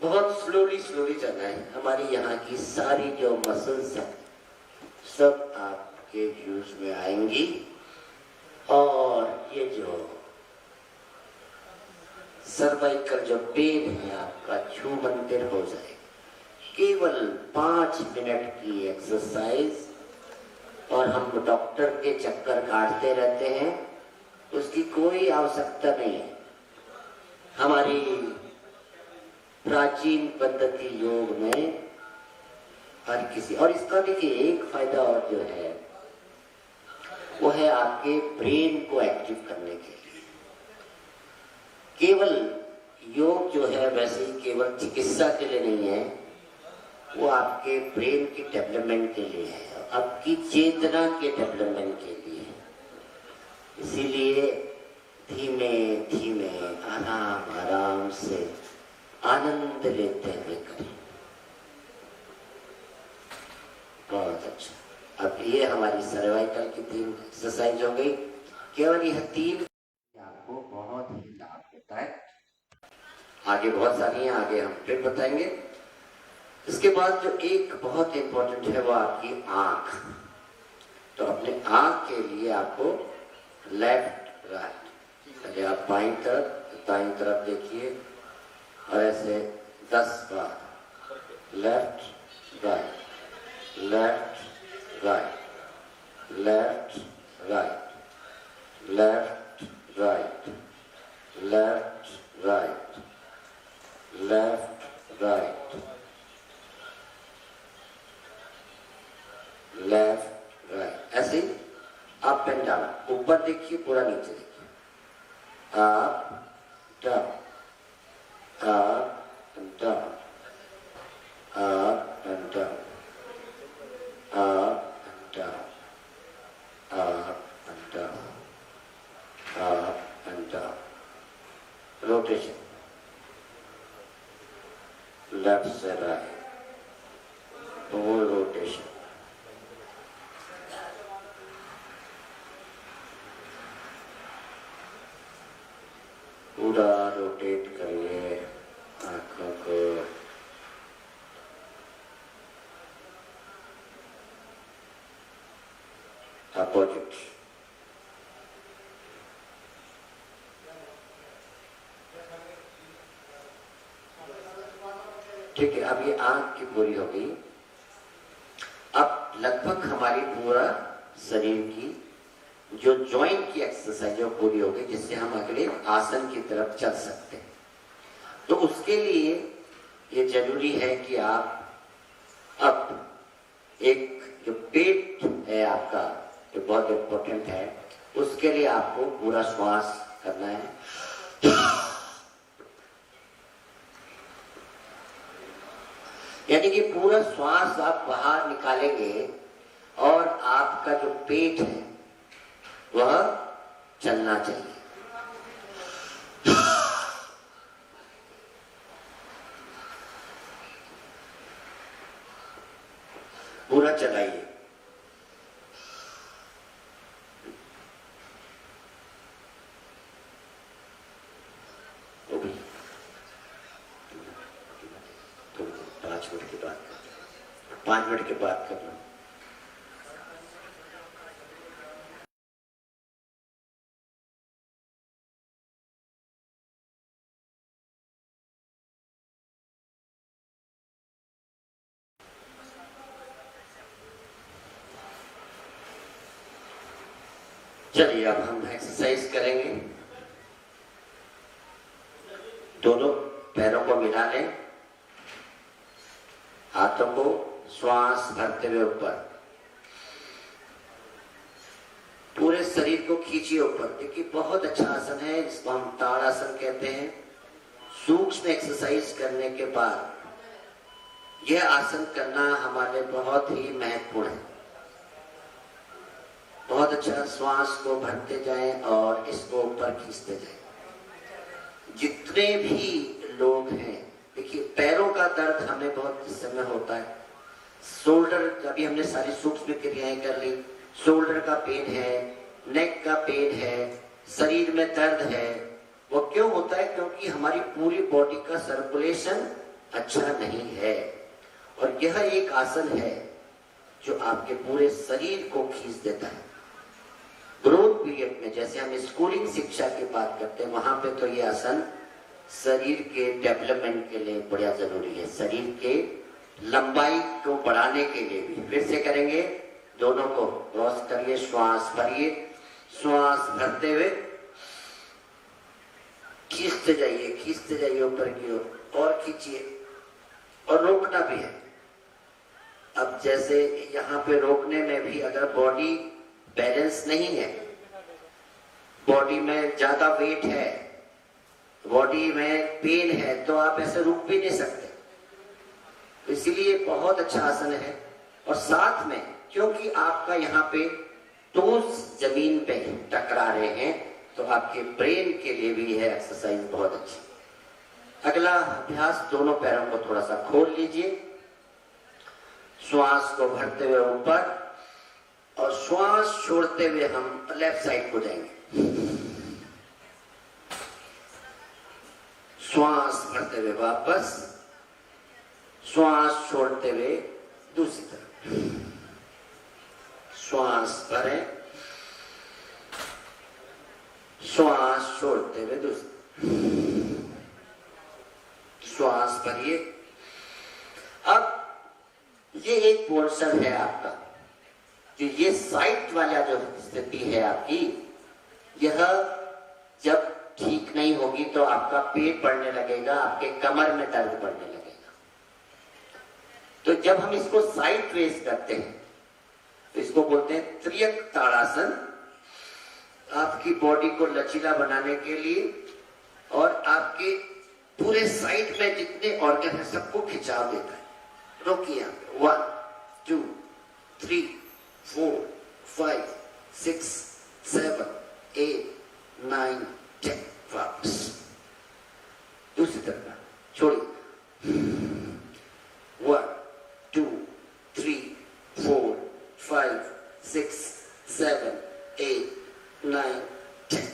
बहुत स्लोली चलना है। हमारी यहाँ की सारी जो मसल्स हैं सब आपके यूज में आएंगी और ये जो सर्वाइकल जो पेन है आपका छूमंतर हो जाएगा। केवल 5 मिनट की एक्सरसाइज और हम डॉक्टर के चक्कर काटते रहते हैं, उसकी कोई आवश्यकता नहीं है। हमारी प्राचीन पद्धति योग में हर किसी, और इसका देखिए एक फायदा और जो है वो है आपके ब्रेन को एक्टिव करने के लिए। केवल योग जो है वैसे ही केवल चिकित्सा के लिए नहीं है, वो आपके ब्रेन की डेवलपमेंट के लिए है, आपकी चेतना के डेवलपमेंट के लिए है। इसीलिए धीमे धीमे आराम आराम से आनंद लेते हुए करें। बहुत अच्छा। अब ये हमारी सर्वाइकल की 3 एक्सरसाइज हो गई। केवल यह 3 आपको बहुत ही लाभ होता है। आगे बहुत सारी हैं, आगे हम फिर बताएंगे। इसके बाद जो एक बहुत इंपॉर्टेंट है वो आपकी आंख। तो अपने आंख के लिए आपको लेफ्ट राइट, पहले आप बाईं तरफ दाईं तरफ देखिए और ऐसे 10 बार left right left right left right left right left right left right left right, ऐसे अप एंड डाउन। ऊपर देखिए, पूरा नीचे देखिए। Up down up and down up and down up and down, up and down, up and down. Rotation. Left से right. Full rotation. पूरा रोटेट करिए आंखों को। अपोजिट। ठीक है, अब ये आंख की पूरी हो गई। अब लगभग हमारी पूरा शरीर की जो जॉइंट की एक्सरसाइज है पूरी हो गई, जिससे हम अगले आसन की तरफ चल सकते हैं। तो उसके लिए ये जरूरी है कि आप अब एक जो पेट है आपका, जो बहुत इम्पोर्टेंट है, उसके लिए आपको पूरा श्वास करना है। यानी कि पूरा श्वास आप बाहर निकालेंगे और आपका जो पेट है वह चलना चाहिए। पूरा चलाइए। पांच मिनट के बाद करना। चलिए अब हम एक्सरसाइज करेंगे। दोनों पैरों को मिला लें, हाथों को श्वास भरते हुए ऊपर, पूरे शरीर को खींचिए ऊपर। देखिए बहुत अच्छा आसन है, इसको हम ताड़ासन कहते हैं। सूक्ष्म एक्सरसाइज करने के बाद यह आसन करना हमारे बहुत ही महत्वपूर्ण है। बहुत अच्छा श्वास को भरते जाएं और इसको ऊपर खींचते जाएं। जितने भी लोग हैं, देखिए पैरों का दर्द हमें बहुत इस समय होता है, शोल्डर का भी हमने सारी सूक्ष्म क्रियाएं कर ली, शोल्डर का पेन है, नेक का पेन है, शरीर में दर्द है। वो क्यों होता है? क्योंकि हमारी पूरी बॉडी का सर्कुलेशन अच्छा नहीं है। और यह एक आसन है जो आपके पूरे शरीर को खींच देता है। ग्रोथ पीरियड में जैसे हम स्कूलिंग शिक्षा की बात करते हैं, वहां पे तो ये आसन शरीर के डेवलपमेंट के लिए बड़ा जरूरी है, शरीर के लंबाई को बढ़ाने के लिए भी। फिर से करेंगे, दोनों को क्रॉस करिए, श्वास भरिए, श्वास भरते हुए खींचते जाइए ऊपर की ओर, और खींचिए और रोकना भी है। अब जैसे यहाँ पे रोकने में भी अगर बॉडी बैलेंस नहीं है, बॉडी में ज्यादा वेट है, बॉडी में पेन है, तो आप ऐसे रुक भी नहीं सकते। इसीलिए बहुत अच्छा आसन है। और साथ में क्योंकि आपका यहाँ पे टोस जमीन पे टकरा रहे हैं, तो आपके ब्रेन के लिए भी यह एक्सरसाइज बहुत अच्छी। अगला अभ्यास, दोनों पैरों को थोड़ा सा खोल लीजिए, श्वास को भरते हुए ऊपर और श्वास छोड़ते हुए हम लेफ्ट साइड को जाएंगे। श्वास भरते हुए वापस, श्वास छोड़ते हुए दूसरी तरफ, श्वास भरें, श्वास छोड़ते हुए दूसरी, श्वास भरिए। अब ये एक पोर्शन है आपका, जो ये साइड वाला जो स्थिति है आपकी, यह जब ठीक नहीं होगी तो आपका पेट बढ़ने लगेगा, आपके कमर में दर्द बढ़ने लगेगा। तो जब हम इसको साइड वेज करते हैं तो इसको बोलते हैं त्रियक ताड़ासन। आपकी बॉडी को लचीला बनाने के लिए और आपके पूरे साइड में जितने ऑर्गन है सबको खिंचाव देता है। रोकिए यहाँ पे, 1 2 3 4 5 6 7 8 9 10। वापस दूसरी तरफ छोड़िए, 1 2 3 4 5 6 7 8 9 10।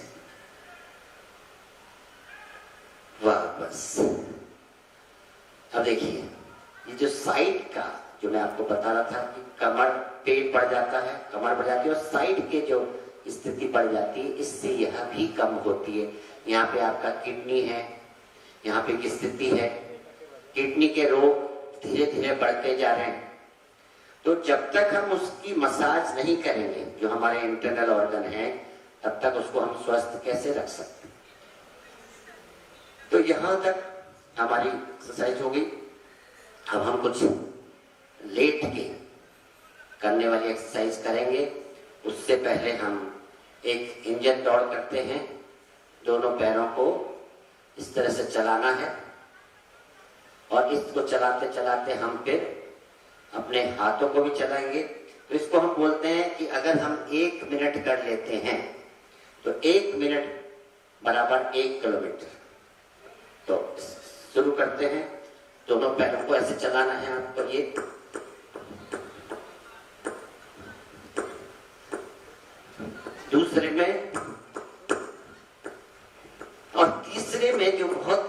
वापस। अब देखिए, ये जो साइड का जो मैं आपको बता रहा था कि कमर, पेट बढ़ जाता है, कमर बढ़ जाती है और साइड के जो स्थिति बढ़ जाती है, इससे यह भी कम होती है। यहाँ पे आपका किडनी है, यहाँ पे की स्थिति है, किडनी के रोग धीरे धीरे बढ़ते जा रहे हैं। तो जब तक हम उसकी मसाज नहीं करेंगे, जो हमारे इंटरनल ऑर्गन है, तब तक उसको हम स्वस्थ कैसे रख सकते हैं। तो यहां तक हमारी एक्सरसाइज हो गई। अब हम कुछ लेट के करने वाली एक्सरसाइज करेंगे। उससे पहले हम एक इंजन दौड़ करते हैं। दोनों पैरों को इस तरह से चलाना है और इसको चलाते चलाते हम फिर अपने हाथों को भी चलाएंगे। तो इसको हम बोलते हैं कि अगर हम 1 मिनट कर लेते हैं तो 1 मिनट बराबर 1 किलोमीटर। तो शुरू करते हैं। दोनों पैरों को ऐसे चलाना है आपको, ये दूसरे में और तीसरे में जो बहुत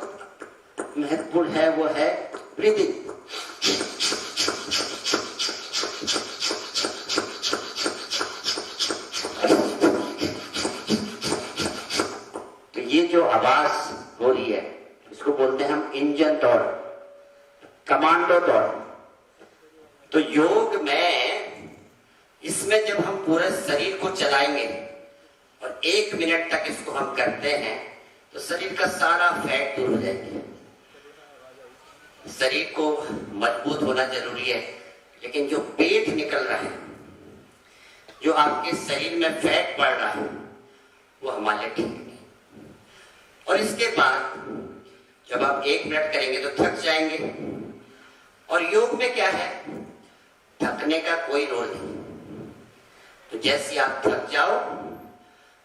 महत्वपूर्ण है वो है ब्रीदिंग। तो ये जो आवाज हो रही है इसको बोलते हैं हम इंजन दौड़, कमांडो दौड़। तो योग में इसमें जब हम पूरे शरीर को चलाएंगे और 1 मिनट तक इसको हम करते हैं तो शरीर का सारा फैट दूर हो जाएगा। शरीर को मजबूत होना जरूरी है, लेकिन जो पेट निकल रहा है, जो आपके शरीर में फैट बढ़ रहा है, वो हमारे लिए ठीक नहीं। और इसके बाद जब आप 1 मिनट करेंगे तो थक जाएंगे। और योग में क्या है, थकने का कोई रोल नहीं। तो जैसे आप थक जाओ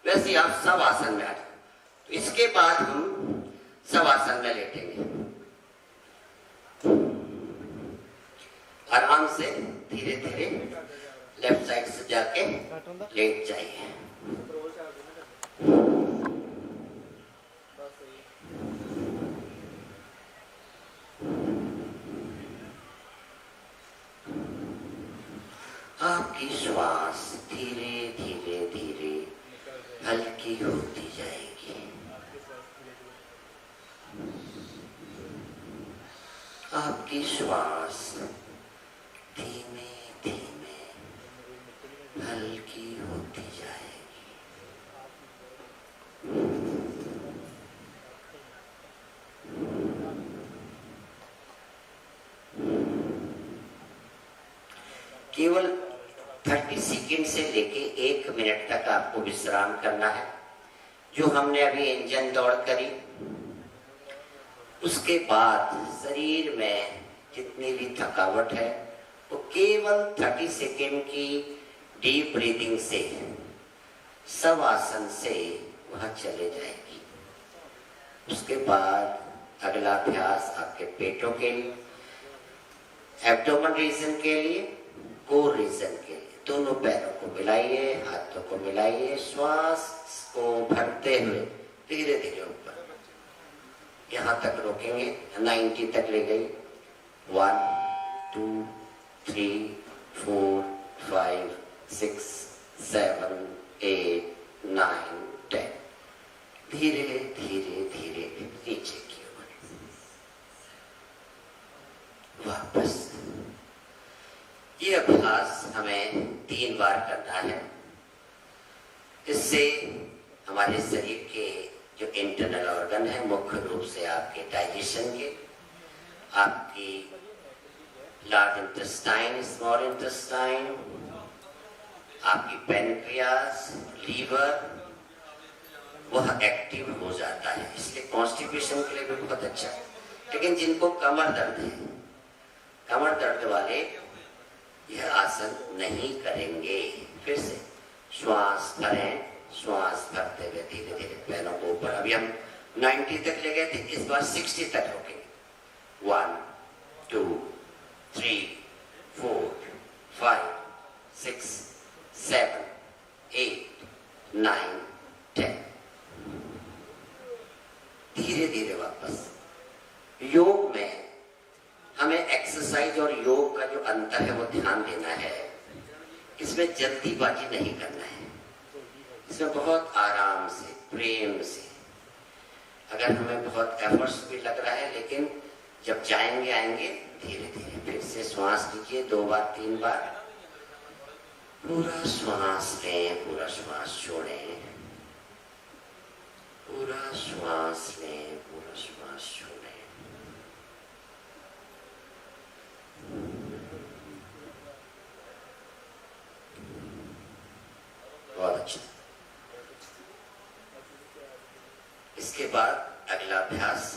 वैसे ही आप शवासन में आ जाओ। तो इसके बाद हम शवासन में लेटेंगे। आराम से धीरे धीरे लेफ्ट साइड से जाके लेट जाइए। आपकी श्वास धीरे धीरे धीरे हल्की होती जाएगी। आपकी श्वास धीमे धीमे हल्की होती जाएगी। केवल 30 सेकंड से लेके 1 मिनट तक आपको विश्राम करना है। जो हमने अभी इंजन दौड़ करी, उसके बाद शरीर में जितनी भी थकावट है वो केवल 30 सेकंड की डीप ब्रीदिंग से, शवासन से वह चले जाएगी। उसके बाद अगला अभ्यास आपके पेटों के लिए, एब्डोमेन रीजन के लिए, कोर रीजन के लिए। दोनों पैरों को मिलाइए, हाथों को मिलाइए, श्वास को भरते हुए धीरे धीरे ऊपर यहाँ तक रोकेंगे। 90 तक ले गई। 1 2 3 4 5 6 7 8 9 10। धीरे धीरे धीरे नीचे की ओर वापस। ये अभ्यास हमें 3 बार करना है। इससे हमारे शरीर के जो इंटरनल ऑर्गन है, मुख्य रूप से आपके डाइजेशन के, आपकी लार्ज इंटेस्टाइन, स्मॉल इंटेस्टाइन, आपकी पैनक्रियास, लीवर, वह एक्टिव हो जाता है। इसलिए कॉन्स्टिपेशन के लिए भी बहुत अच्छा है। लेकिन जिनको कमर दर्द है, कमर दर्द वाले यह आसन नहीं करेंगे। फिर से श्वास भरें, श्वास भरते हुए धीरे धीरे पैरों को ऊपर। अभी हम 90 तक ले गए थे, इस बार 60 तक रोकेंगे। 1 2 3 4 5 6 7 8 9 10। धीरे धीरे वापस। योग में हमें एक्सरसाइज और योग का जो अंतर है वो ध्यान देना है। इसमें जल्दीबाजी नहीं करना है। इसमें बहुत आराम से, प्रेम से, अगर हमें बहुत एफर्ट्स भी लग रहा है, लेकिन जब जाएंगे आएंगे धीरे धीरे। फिर से श्वास लीजिए 2 बार 3 बार। पूरा श्वास लें, पूरा श्वास छोड़ें, पूरा श्वास लें, पूरा श्वास छोड़ें। बहुत अच्छा। इसके बाद अगला अभ्यास,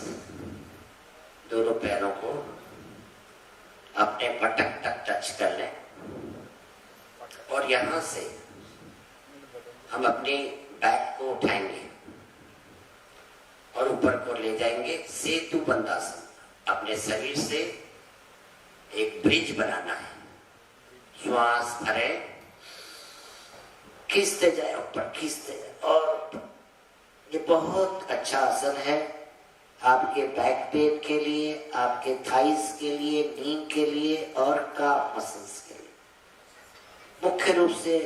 दोनों पैरों को अपने पटक तक टच कर लें और यहां से हम अपनी बैक को उठाएंगे और ऊपर को ले जाएंगे। सेतु बंधासन। अपने शरीर से एक ब्रिज बनाना है। श्वास भरे, खींचते जाए ऊपर, खींचते जाए और ऊपर। ये बहुत अच्छा आसन है आपके बैक पेन के लिए, आपके थाइस के लिए, नी के लिए और काफ मसल्स के लिए। मुख्य रूप से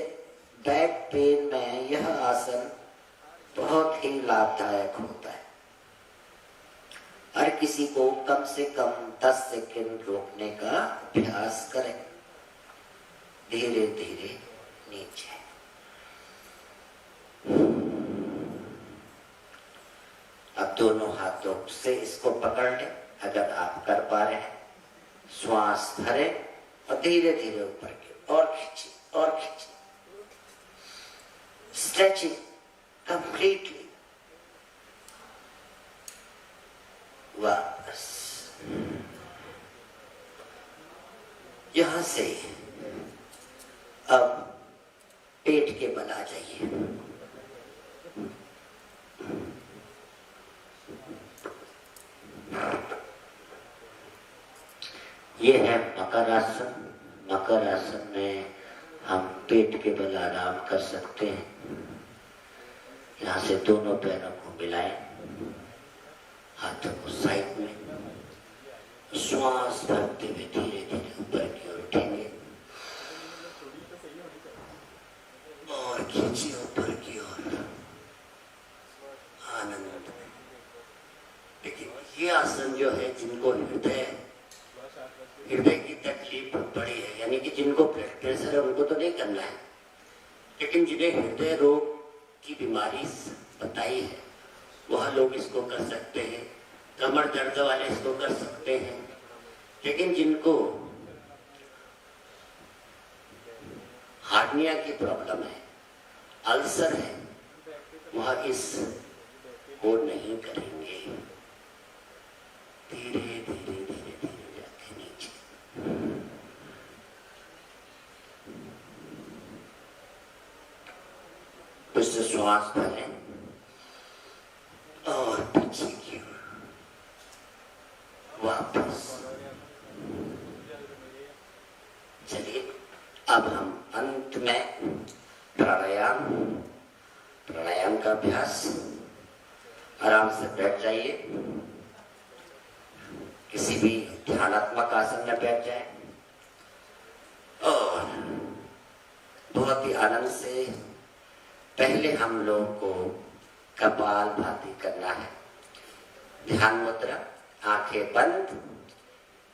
बैक पेन में यह आसन बहुत ही लाभदायक होता है। हर किसी को कम से कम 10 सेकंड रोकने का अभ्यास करें। धीरे धीरे नीचे। अब दोनों हाथों से इसको पकड़ लें अगर आप कर पा रहे हैं। श्वास भरें और धीरे धीरे ऊपर की और खींचिए और खींचिए। Stretching completely. वापस। यहां से अब पेट के बल आ जाइए। ये है मकर आसन। मकर आसन में हम पेट के बल आराम कर सकते हैं। यहाँ से दोनों पैरों को मिलाएं, हाथों को साइड में, श्वास भरते हुए धीरे धीरे ऊपर की ओर उठेंगे और खींचिए ऊपर की ओर आनंद में। लेकिन ये आसन जो है, जिनको हृदय की तकलीफ बड़ी है, यानी कि जिनको ब्लड प्रेशर है, उनको तो नहीं करना है, लेकिन जिन्हें हृदय रोग की बीमारी बताई है वह लोग इसको कर सकते हैं। कमर दर्द वाले इसको कर सकते हैं। लेकिन जिनको हार्निया की प्रॉब्लम है, अल्सर है, वह इस को नहीं करेंगे। धीरे धीरे धीरे धीरे जाके नीचे, उससे श्वास भरें और पीछे की ओर वापस। चलिए, अब हम अंत में प्राणायाम का अभ्यास। आराम से बैठ जाइए, किसी भी ध्यानात्मक आसन में बैठ जाए और बहुत ही आनंद से पहले हम लोग को कपालभाति करना है। ध्यान मुद्रा, आंखें बंद।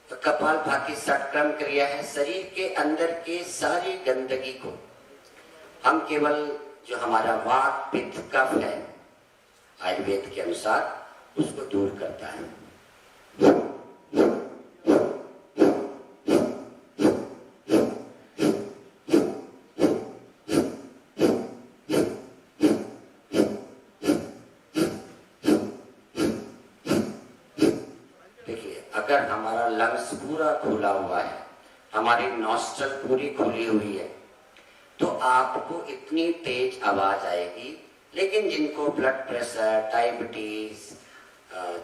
तो कपालभाति षटक्रम क्रिया है। शरीर के अंदर के सारी गंदगी को हम केवल जो हमारा वात पित्त कफ है, आयुर्वेद के अनुसार उसको दूर करता है। अगर हमारा लंग्स पूरा खुला हुआ है, हमारी नॉस्ट्रल पूरी खुली हुई है, तो आपको इतनी तेज आवाज आएगी। लेकिन जिनको ब्लड प्रेशर, डायबिटीज,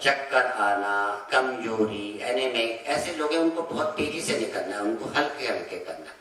चक्कर आना, कमजोरी, एनीमिक, ऐसे लोग हैं, उनको बहुत तेजी से नहीं करना है, उनको हल्के हल्के करना है।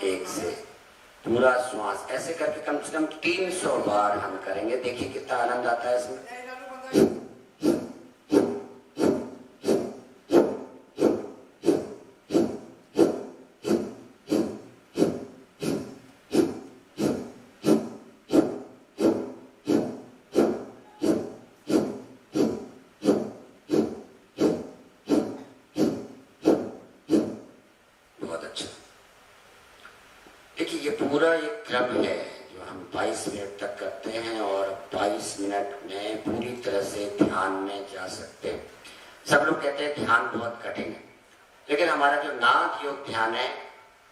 एक से पूरा श्वास ऐसे करके कम से कम 300 बार हम करेंगे। देखिए कितना आनंद आता है इसमें। बहुत अच्छा। देखिए, ये पूरा एक क्रम है जो हम 22 मिनट तक करते हैं और 22 मिनट में पूरी तरह से ध्यान में जा सकते हैं। सब लोग कहते हैं ध्यान बहुत कठिन है, लेकिन हमारा जो नाद योग ध्यान है,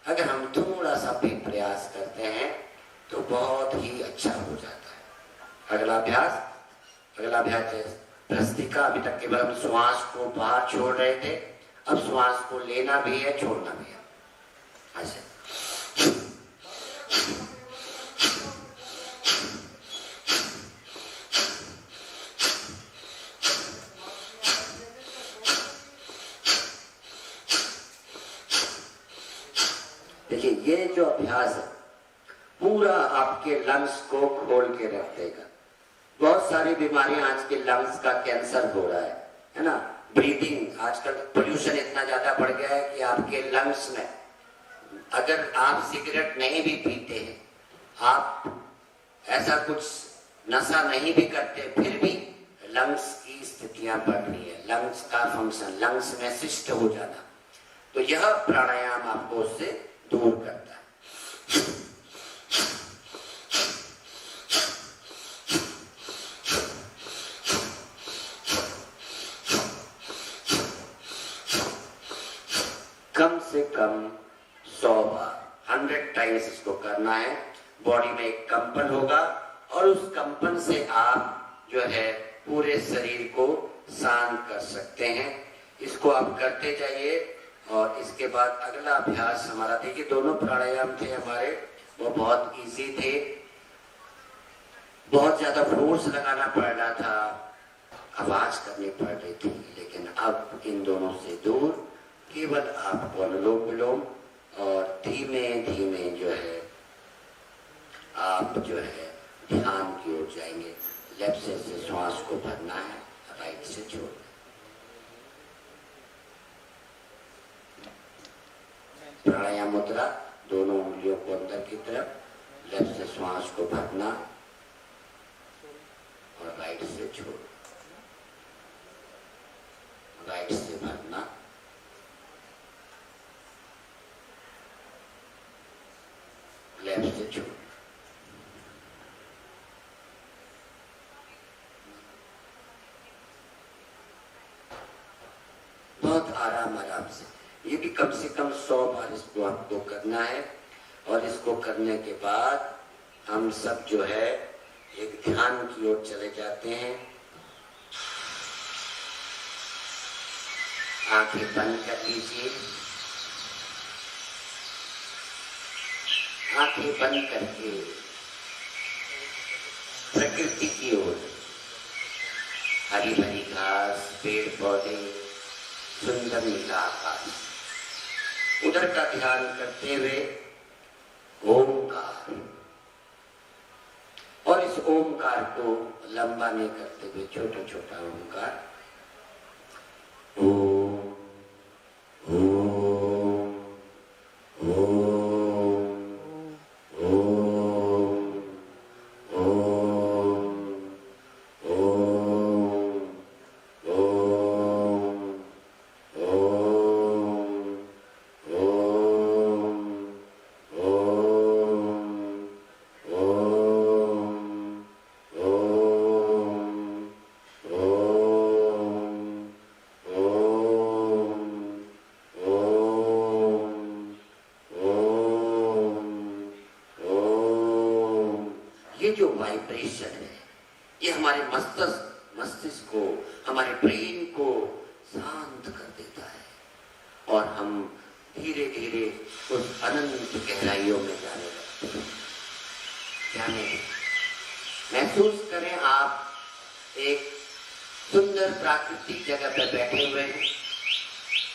अगर हम थोड़ा सा भी प्रयास करते हैं तो बहुत ही अच्छा हो जाता है। अगला अभ्यास है भस्त्रिका। अभी तक केवल हम श्वास को बाहर छोड़ रहे थे, अब श्वास को लेना भी है, छोड़ना भी है। ऐसे देखिए, ये जो अभ्यास है पूरा आपके लंग्स को खोल के रख देगा। बहुत सारी बीमारियां आज के लंग्स का कैंसर हो रहा है ना। ब्रीदिंग, आजकल पोल्यूशन इतना ज्यादा बढ़ गया है कि आपके लंग्स में, अगर आप सिगरेट नहीं भी पीते हैं, आप ऐसा कुछ नशा नहीं भी करते, फिर भी लंग्स की स्थितियां बढ़ रही है। लंग्स का फंक्शन, लंग्स में शिष्ट हो जाना, तो यह प्राणायाम आपको उससे दूर करता है। कम से कम 100 बार 100 टाइम्स इसको करना है। बॉडी में एक कंपन होगा और उस कंपन से आप जो है पूरे शरीर को शांत कर सकते हैं। इसको आप करते जाइए। और इसके बाद अगला अभ्यास हमारा, देखिए दोनों प्राणायाम थे हमारे, वो बहुत इजी थे, बहुत ज्यादा फोर्स लगाना पड़ रहा था, आवाज करनी पड़ रही थी। लेकिन अब इन दोनों से दूर केवल आपको अनुलोम विलोम और धीमे धीमे जो है आप जो है ध्यान की ओर जाएंगे। लेफ्ट से श्वास को भरना है, राइट से छोड़ना। प्राणायाम मुद्रा, दोनों उंगलियों को अंदर की तरफ, लेफ्ट से श्वास को भरना और राइट से छोड़ना, राइट से भरना, लेफ्ट से छोड़ना। बहुत आराम आराम से, ये भी कम से कम 100 बार इसको आपको करना है। और इसको करने के बाद हम सब जो है एक ध्यान की ओर चले जाते हैं। आंखें बंद कर लीजिए। आंखें बंद करके प्रकृति की ओर, हरी भरी घास, पेड़ पौधे, सुंदर नीला आकाश, उधर का ध्यान करते हुए ओमकार, और इस ओमकार को लंबा नहीं करते हुए छोटा छोटा ओमकार, ओम ओम ओम ओम ओम ये जो वाइब्रेशन है, ये हमारे मस्तिष्क को, हमारे ब्रेन को शांत कर देता है और हम धीरे धीरे उस अनंत गहराइयों में जाने लगते हैं। जाने महसूस करें आप एक सुंदर प्राकृतिक जगह पर बैठे हुए हैं,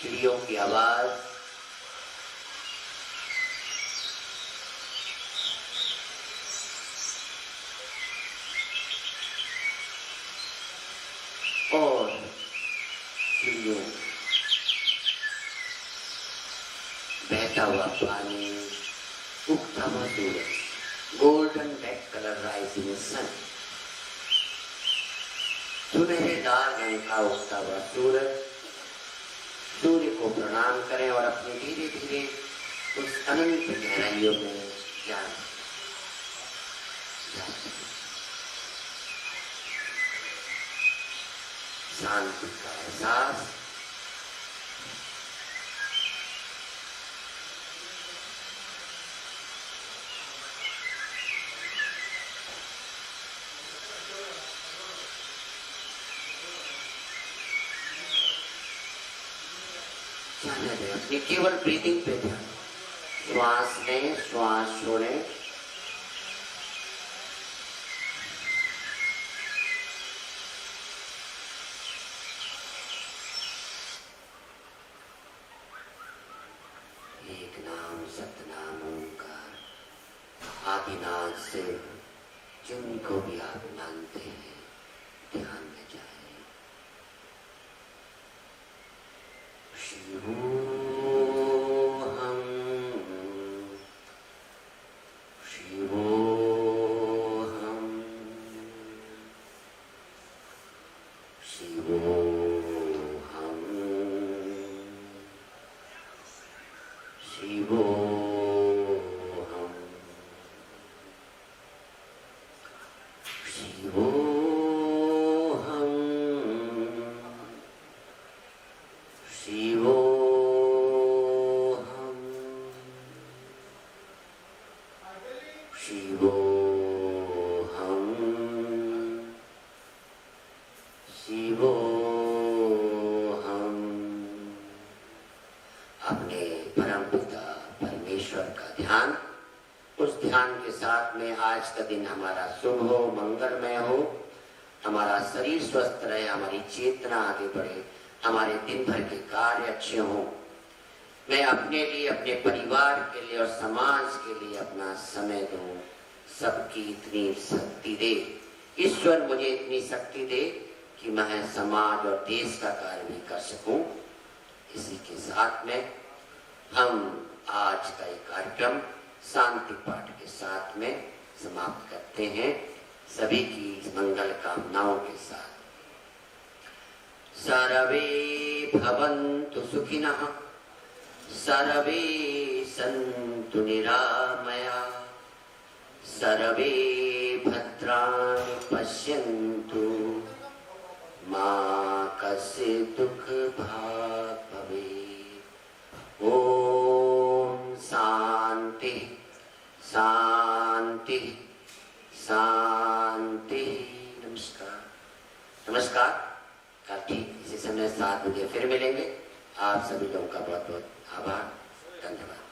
चिड़ियों की आवाज, और चिड़ियों, बहता हुआ पानी, उगता हुआ सूरज, golden red colour rising sun, सुनहरे लाल रंग का उगता हुआ सूरज। सूर्य को प्रणाम करें और अपने धीरे धीरे उस अनंत गहराइयों में जाएं। शांति का एहसास, जाने दें अपनी केवल ब्रीदिंग पे ध्यान। श्वास लें, श्वास छोड़ें। एक नाम सतनाम ओंकार, आदिनाथ से जिनको भी आप मानते हैं ध्यान में जाए। शिवोहम, शिवोहम, शिवोहम, शिवोहम, शिवोहम, शिवोहम, ध्यान, उस ध्यान के साथ में आज का दिन हमारा शुभ हो, मंगलमय हो, हमारा शरीर स्वस्थ रहे, हमारी चेतना आगे बढ़े, हमारे दिन भर के कार्य अच्छे हों। मैं अपने लिए, अपने परिवार के लिए और समाज के लिए अपना समय दूं। सबकी इतनी शक्ति दे, ईश्वर मुझे इतनी शक्ति दे कि मैं समाज और देश का कार्य भी कर सकूं। इसी के साथ में हम आज का ये कार्यक्रम शांति पाठ के साथ में समाप्त करते हैं, सभी की मंगल कामनाओं के साथ। सर्वे भवन्तु सुखिनः, सर्वे सन्तु निरामया, सर्वे भद्राणि पश्यन्तु, मा कश्चित् दुःखभाग् भवेत्। ओम शांति शांति शांति। नमस्कार नमस्कार। कल ठीक इसी समय 7 बजे फिर मिलेंगे। आप सभी लोगों का बहुत बहुत आभार, धन्यवाद।